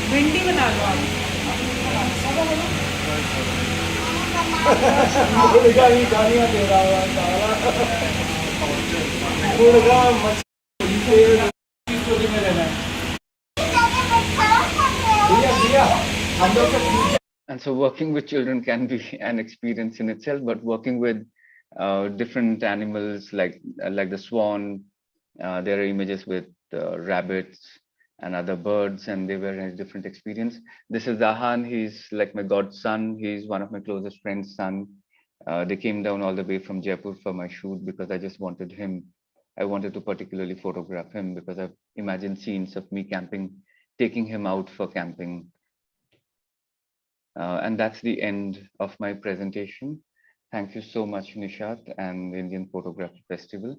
भिंडी बना लो आप मुर्गा भी गालियाँ दे रहा हुआ साला मुर्गा मछली स्टोरी में रहना है भैया हम लोग का And so working with children can be an experience in itself, but working with different animals like the swan, there are images with rabbits and other birds, and they were a different experience. This is Dahan. He's like my godson. He's one of my closest friends' son. They came down all the way from Jaipur for my shoot because I just wanted him. I wanted to particularly photograph him because I've imagined scenes of me camping, taking him out for camping. And that's the end of my presentation. Thank you so much, Nishat and the Indian Photography Festival.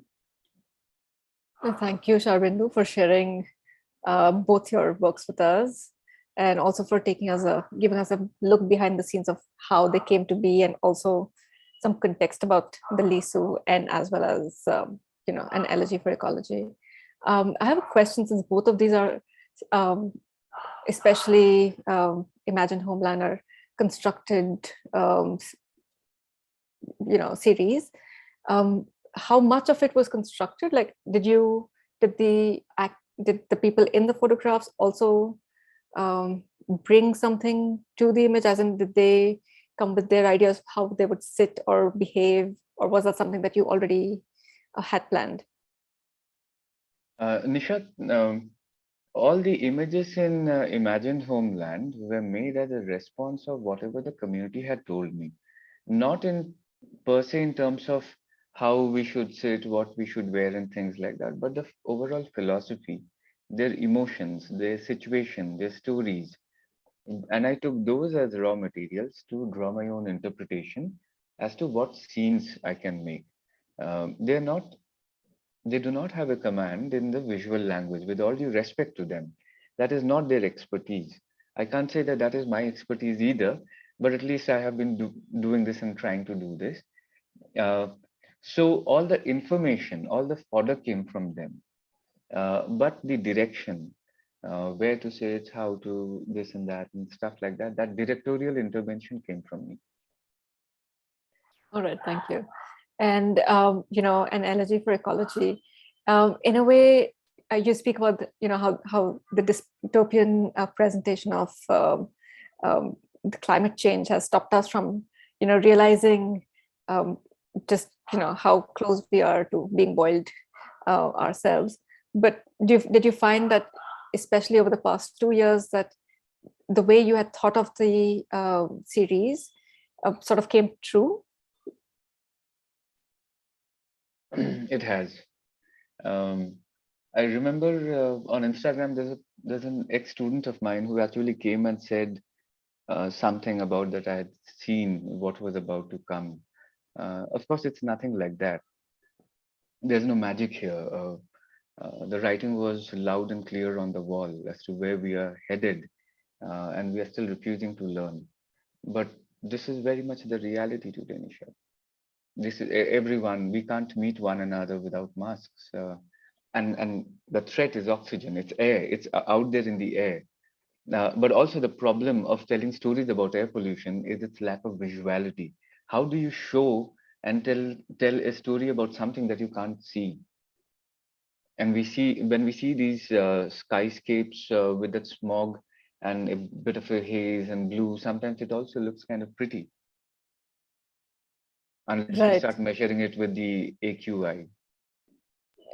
Thank you, Sharbendu, for sharing both your works with us, and also for giving us a look behind the scenes of how they came to be, and also some context about the Lisu, and as well as an elegy for ecology. I have a question, since both of these are especially Imagine Homeland are constructed series. How much of it was constructed? Like, did the people in the photographs also bring something to the image, as in did they come with their ideas how they would sit or behave, or was that something that you already had planned? Nishat, all the images in Imagined Homeland were made as a response of whatever the community had told me, not in per se in terms of how we should sit, what we should wear, and things like that, but the overall philosophy, their emotions, their situation, their stories. And I took those as raw materials to draw my own interpretation as to what scenes I can make. They're not they do not have a command in the visual language, with all due respect to them. That is not their expertise. I can't say that that is my expertise either, but at least I have been doing this and trying to do this. So all the information, all the fodder came from them, but the direction, where to say it, how to this and that and stuff like that, that directorial intervention came from me. All right, thank you. And an elegy for ecology. In a way, you speak about how the dystopian presentation of the climate change has stopped us from realizing just how close we are to being boiled ourselves. But did you find that, especially over the past 2 years, that the way you had thought of the series sort of came true? It has. I remember on Instagram, there's an ex-student of mine who actually came and said something about that I had seen what was about to come. Of course, it's nothing like that. There's no magic here. The writing was loud and clear on the wall as to where we are headed, and we are still refusing to learn. But this is very much the reality today, Nisha. This is everyone. We can't meet one another without masks. And the threat is oxygen, it's air, it's out there in the air. But also the problem of telling stories about air pollution is its lack of visuality. How do you show and tell a story about something that you can't see? And when we see these skyscapes with that smog and a bit of a haze and blue, sometimes it also looks kind of pretty, unless we Right. start measuring it with the AQI.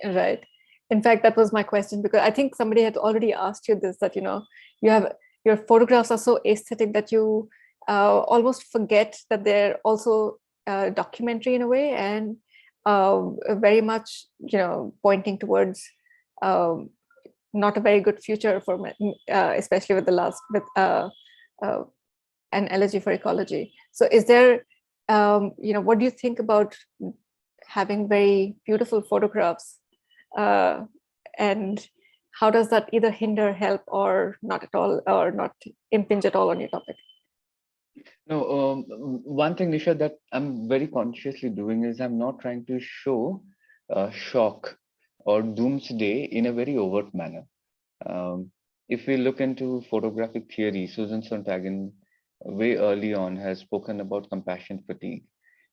Right. In fact, that was my question, because I think somebody had already asked you this, that, you have, your photographs are so aesthetic that you almost forget that they're also documentary in a way, and very much, pointing towards not a very good future for especially with the last, with an elegy for ecology. So is there, what do you think about having very beautiful photographs, and how does that either hinder, help, or not at all, or not impinge at all on your topic? No, one thing, Nisha, that I'm very consciously doing is I'm not trying to show shock or doomsday in a very overt manner. If we look into photographic theory, Susan Sontag way early on has spoken about compassion fatigue,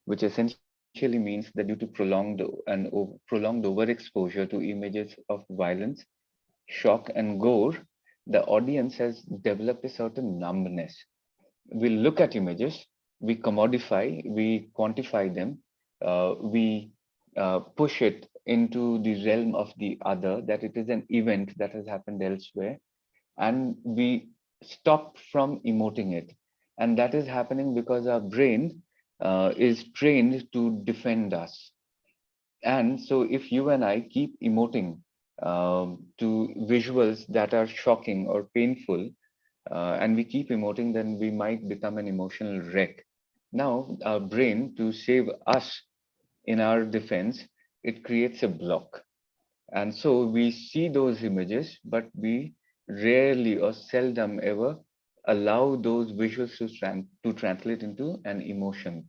which essentially means that due to prolonged overexposure to images of violence, shock, and gore, the audience has developed a certain numbness. We look at images, we commodify, we quantify them, we push it into the realm of the other, that it is an event that has happened elsewhere, and we stop from emoting it. And that is happening because our brain is trained to defend us. And so if you and I keep emoting to visuals that are shocking or painful, and we keep emoting, then we might become an emotional wreck. Now, our brain, to save us in our defense, it creates a block. And so we see those images, but we rarely or seldom ever allow those visuals to translate into an emotion.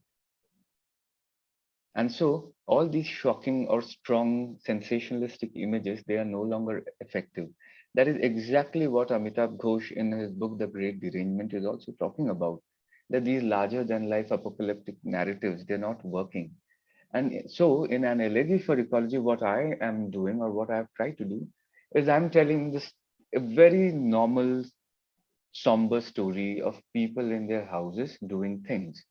And so all these shocking or strong sensationalistic images, they are no longer effective. That is exactly what Amitabh Ghosh in his book, The Great Derangement, is also talking about, that these larger than life apocalyptic narratives, they're not working. And so in an elegy for ecology, what I am doing, or what I've tried to do, is I'm telling this a very normal, somber story of people in their houses doing things.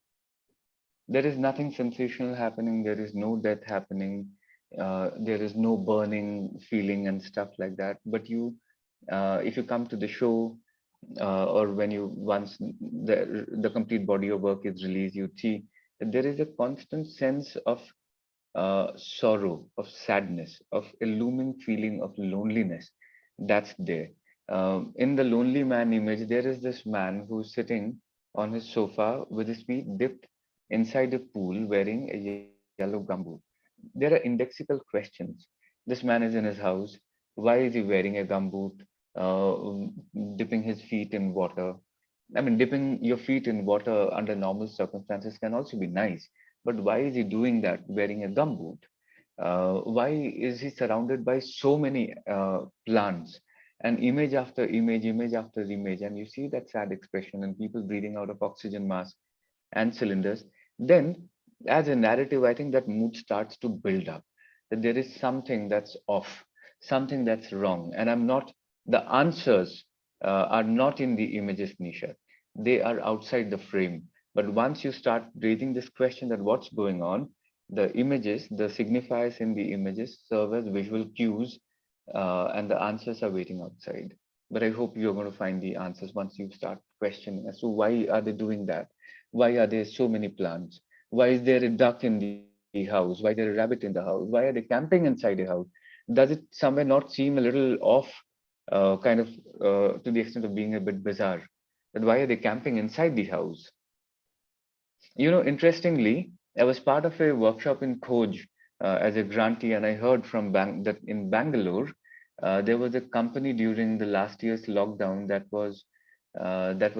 There is nothing sensational happening. There is no death happening. There is no burning feeling and stuff like that. But if you come to the show, or when you once the complete body of work is released, you see that there is a constant sense of sorrow, of sadness, of a looming feeling of loneliness that's there. In the Lonely Man image, there is this man who's sitting on his sofa with his feet dipped inside a pool wearing a yellow gumboot. There are indexical questions. This man is in his house. Why is he wearing a gumboot? Uh, Dipping his feet in water. I mean, dipping your feet in water under normal circumstances can also be nice. But why is he doing that wearing a gumboot? Why is he surrounded by so many plants and image after image, and you see that sad expression and people breathing out of oxygen masks and cylinders? Then, as a narrative, I think that mood starts to build up, that there is something that's off, something that's wrong, and the answers are not in the images, Nisha. They are outside the frame. But once you start raising this question that what's going on, the images, the signifiers in the images serve as visual cues, and the answers are waiting outside. But I hope you're going to find the answers once you start questioning as to why are they doing that? Why are there so many plants? Why is there a duck in the house? Why is there a rabbit in the house? Why are they camping inside a house? Does it somewhere not seem a little off, to the extent of being a bit bizarre? That why are they camping inside the house? Interestingly, I was part of a workshop in Khoj as a grantee, and I heard from that in Bangalore, there was a company during the last year's lockdown that was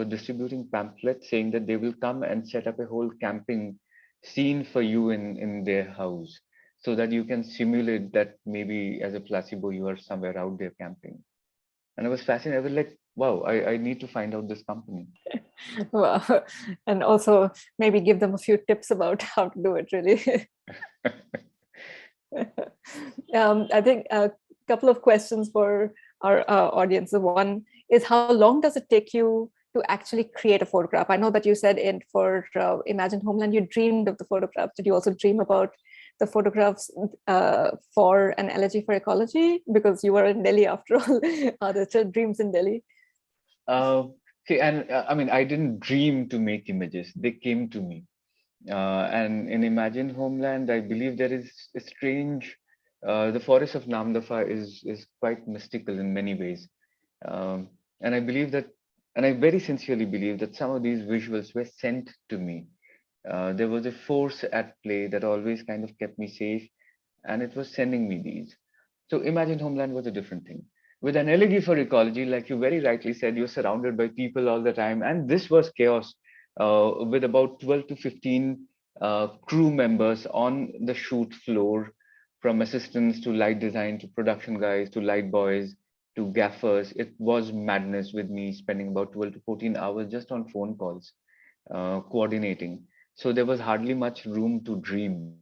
distributing pamphlets saying that they will come and set up a whole camping scene for you in their house, so that you can simulate that maybe as a placebo you are somewhere out there camping. And I was fascinated. I was like, wow, I need to find out this company. Wow. And also maybe give them a few tips about how to do it, really. I think a couple of questions for our audience. One is, how long does it take you to actually create a photograph? I know that you said for Imagine Homeland, you dreamed of the photographs. Did you also dream about the photographs for an elegy for ecology? Because you were in Delhi after all. Are there still dreams in Delhi? I mean, I didn't dream to make images; they came to me. And in Imagine Homeland, I believe there is a strange. The forest of Namdapha is quite mystical in many ways, and I believe that, and I very sincerely believe that some of these visuals were sent to me. There was a force at play that always kind of kept me safe, and it was sending me these. So Imagine Homeland was a different thing. With an elegy for ecology, like you very rightly said, you're surrounded by people all the time, and this was chaos. With about 12 to 15 crew members on the shoot floor, from assistants to light design to production guys to light boys to gaffers. It was madness with me spending about 12 to 14 hours just on phone calls, coordinating. So there was hardly much room to dream.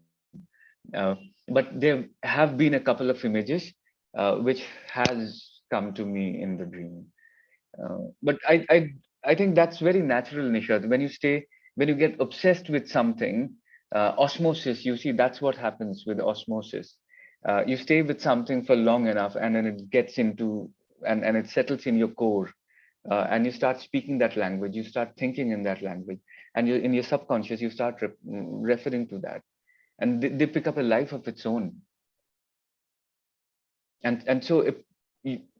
But there have been a couple of images which has come to me in the dream. But I think that's very natural, Nishad. When you get obsessed with something, osmosis, you see, that's what happens with osmosis. You stay with something for long enough, and then it gets into, and it settles in your core, and you start speaking that language, you start thinking in that language, and you in your subconscious, you start referring to that, and they pick up a life of its own. And so if,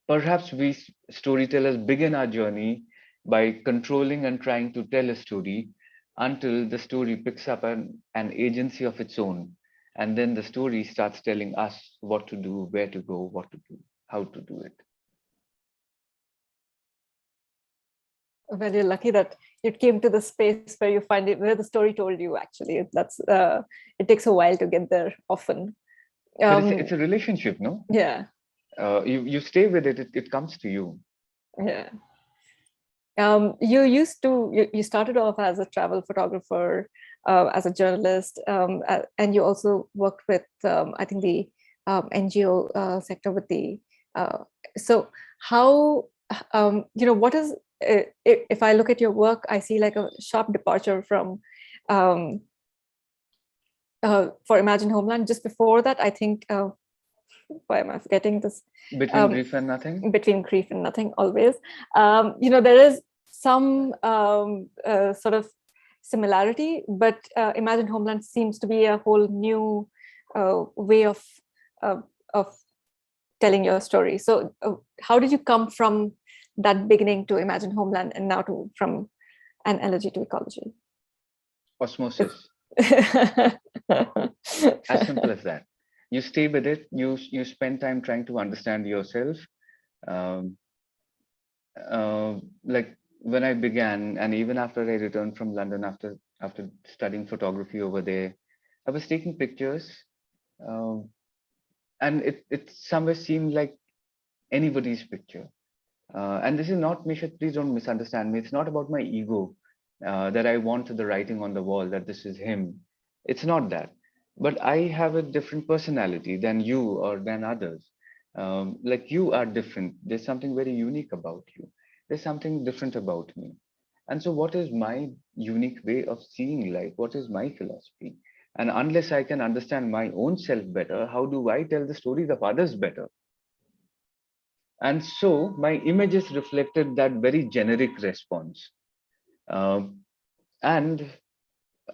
perhaps we storytellers begin our journey by controlling and trying to tell a story until the story picks up an agency of its own, and then the story starts telling us what to do, where to go, what to do, how to do it. Well, you're lucky that you came to the space where you find it, where the story told you. Actually, that's it takes a while to get there. Often, But it's a relationship, no? yeah, you stay with it, it comes to you. yeah. You started off as a travel photographer, as a journalist, and you also worked with I think the NGO sector with the. So how what is if I look at your work, I see like a sharp departure from um, for Imagine Homeland. Just before that, I think why am I forgetting this? Between Grief and Nothing? Between Grief and Nothing, always. There is some sort of similarity, but Imagine Homeland seems to be a whole new way of telling your story. So how did you come from that beginning to Imagine Homeland and now to from an elegy to ecology? Osmosis. As simple as that. You stay with it, you spend time trying to understand yourself. um, like when I began, and even after I returned from London after studying photography over there, I was taking pictures, um, and it somewhere seemed like anybody's picture. And this is not, Misha, please don't misunderstand me. It's not about my ego, that I want the writing on the wall that this is him. It's not that. But I have a different personality than you or than others. Like you are different. There's something very unique about you. There's something different about me. And so, what is my unique way of seeing life? What is my philosophy? And unless I can understand my own self better, how do I tell the stories of others better? And so my images reflected that very generic response. Um, and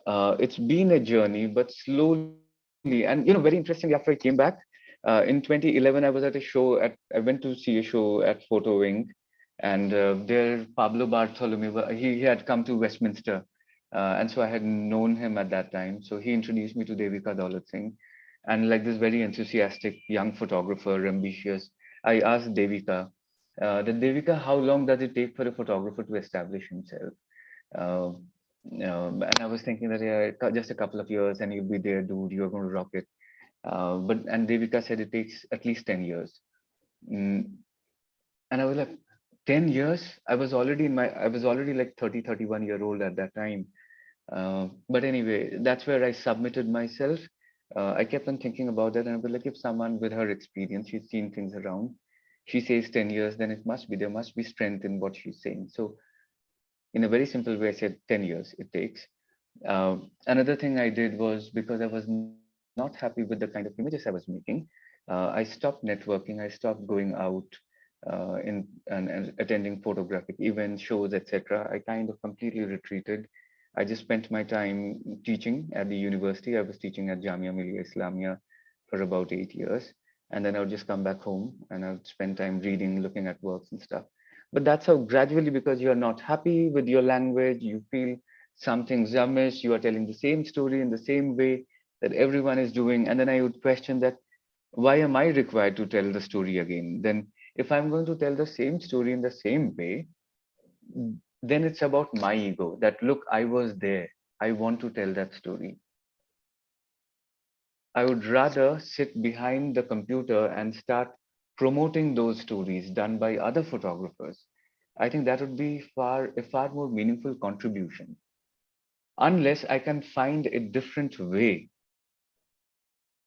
it's been a journey, but slowly, and very interestingly, after I came back in 2011, I was at a show I went to see a show at Photo Wing, and there Pablo Bartholomew, he had come to Westminster, and so I had known him at that time. So he introduced me to Devika Daulat Singh, and like this very enthusiastic young photographer, ambitious. I asked Devika, Devika, how long does it take for a photographer to establish himself? Uh, and I was thinking that yeah, just a couple of years and you'll be there, dude. You're going to rock it. And Devika said it takes at least 10 years. Mm, and I was like, 10 years? I was already like 30, 31-year old at that time. But anyway, that's where I submitted myself. I kept on thinking about that, and I was like, if someone with her experience, she's seen things around, she says 10 years, then there must be strength in what she's saying. So in a very simple way, I said 10 years it takes. Another thing I did was, because I was not not happy with the kind of images I was making, I stopped networking. I stopped going out and attending photographic events, shows, etc. I kind of completely retreated. I just spent my time teaching at the university. I was teaching at Jamia Millia Islamia for about 8 years. And then I would just come back home and I would spend time reading, looking at works and stuff. But that's how gradually, because you're not happy with your language, you feel something's amiss, you are telling the same story in the same way that everyone is doing. And then I would question that, why am I required to tell the story again? Then if I'm going to tell the same story in the same way, then it's about my ego that, look, I was there. I want to tell that story. I would rather sit behind the computer and start promoting those stories done by other photographers. I think that would be a far more meaningful contribution, unless I can find a different way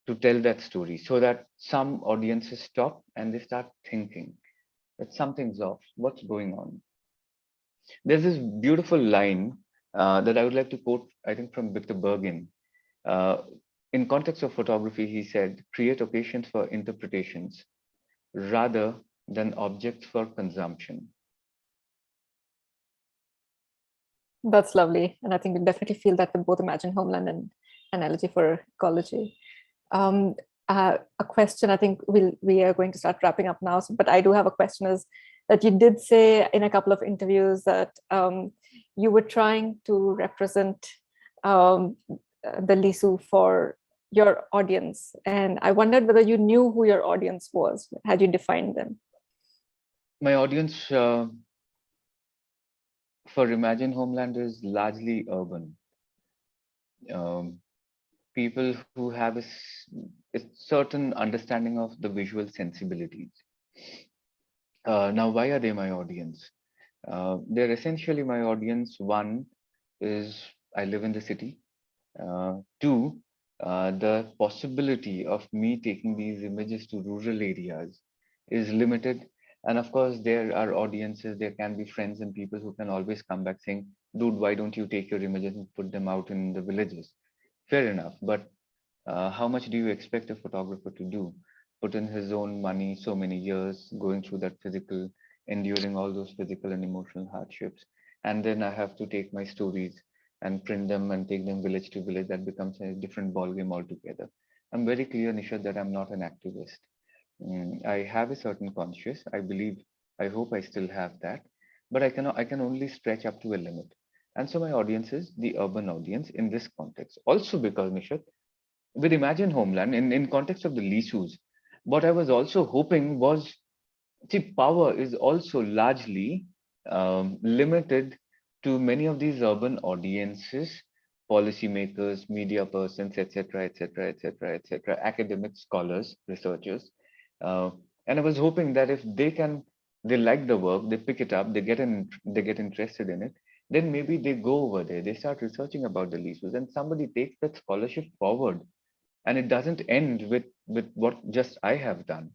to tell that story so that some audiences stop and they start thinking that something's off. What's going on? There's this beautiful line that I would like to quote, I think, from Victor Bergin. Uh, in context of photography, he said, create occasions for interpretations rather than objects for consumption. That's lovely. And I think we definitely feel that with both Imagine Homeland and Analogy for Ecology. A question, I think we are going to start wrapping up now, but I do have a question, is that you did say in a couple of interviews that you were trying to represent the Lisu for your audience. And I wondered whether you knew who your audience was. Had you defined them? My audience for Imagine Homeland is largely urban. People who have a certain understanding of the visual sensibilities. Now, why are they my audience? They're essentially my audience. One is I live in the city. Two, the possibility of me taking these images to rural areas is limited. And of course, there are audiences, there can be friends and people who can always come back saying, dude, why don't you take your images and put them out in the villages? Fair enough. But how much do you expect a photographer to do? Put in his own money, so many years, going through that physical, enduring all those physical and emotional hardships. And then I have to take my stories and print them and take them village to village. That becomes a different ballgame altogether. I'm very clear, Nishad, that I'm not an activist. I have a certain conscience. I believe, I hope I still have that, but I can only stretch up to a limit. And so my audience is the urban audience in this context. Also because, Nishad, with Imagine Homeland, in context of the Lisus, what I was also hoping was, see, power is also largely limited to many of these urban audiences, policymakers, media persons, etc., etc., etc., etc., academics, scholars, researchers. Uh, and I was hoping that if they like the work, they pick it up, they get interested in it, then maybe they go over there, they start researching about the Lisus, and somebody takes that scholarship forward, and it doesn't end with what just I have done.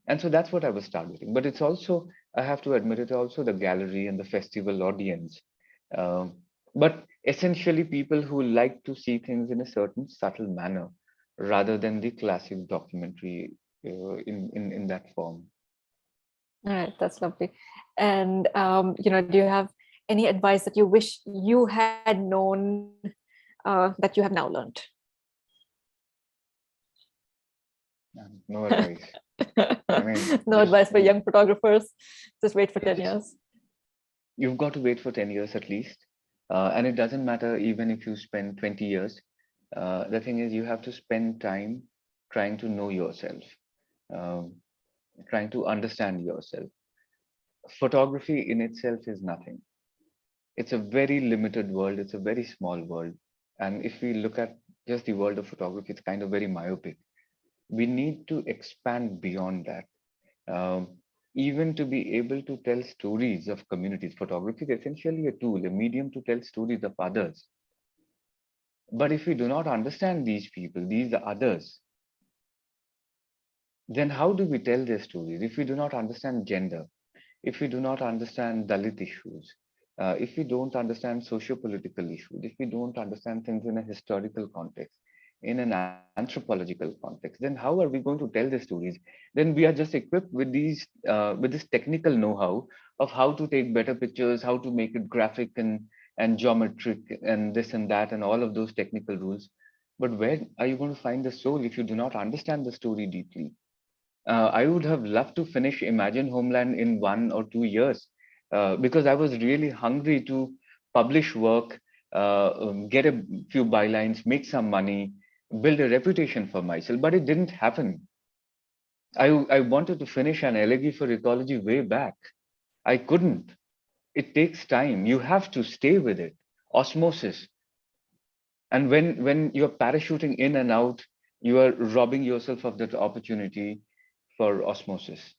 And so that's what I was targeting. But it's also, I have to admit it, also the gallery and the festival audience. But essentially people who like to see things in a certain subtle manner rather than the classic documentary in that form. All right, that's lovely. And do you have any advice that you wish you had known that you have now learned? No advice. I mean, no advice for young photographers. Just wait for 10 yes, years. You've got to wait for 10 years at least. And it doesn't matter even if you spend 20 years. The thing is, you have to spend time trying to know yourself, um, trying to understand yourself. Photography in itself is nothing. It's a very limited world. It's a very small world. And if we look at just the world of photography, it's kind of very myopic. We need to expand beyond that. Even to be able to tell stories of communities. Photography is essentially a tool, a medium to tell stories of others. But if we do not understand these people, these are others, then how do we tell their stories? If we do not understand gender, if we do not understand Dalit issues, if we don't understand socio-political issues, if we don't understand things in a historical context, in an anthropological context, then how are we going to tell the stories? Then we are just equipped with this technical know-how of how to take better pictures, how to make it graphic and geometric and this and that and all of those technical rules. But where are you going to find the soul if you do not understand the story deeply? I would have loved to finish Imagine Homeland in 1 or 2 years because I was really hungry to publish work, get a few bylines, make some money, build a reputation for myself. But it didn't happen. I wanted to finish an elegy for ecology way back. I couldn't. It takes time. You have to stay with it. Osmosis. And when you're parachuting in and out, you are robbing yourself of that opportunity for osmosis.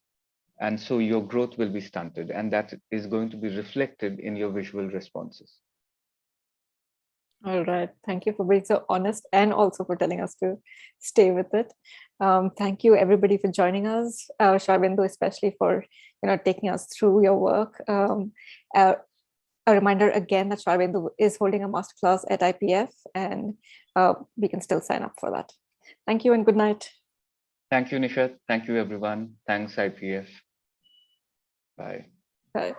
And so your growth will be stunted, and that is going to be reflected in your visual responses. All right. Thank you for being so honest and also for telling us to stay with it. Thank you everybody for joining us, Sharbendu, especially for taking us through your work. A reminder again that Sharbendu is holding a masterclass at IPF, and we can still sign up for that. Thank you and good night. Thank you, Nishat. Thank you, everyone. Thanks, IPF. Bye. Bye.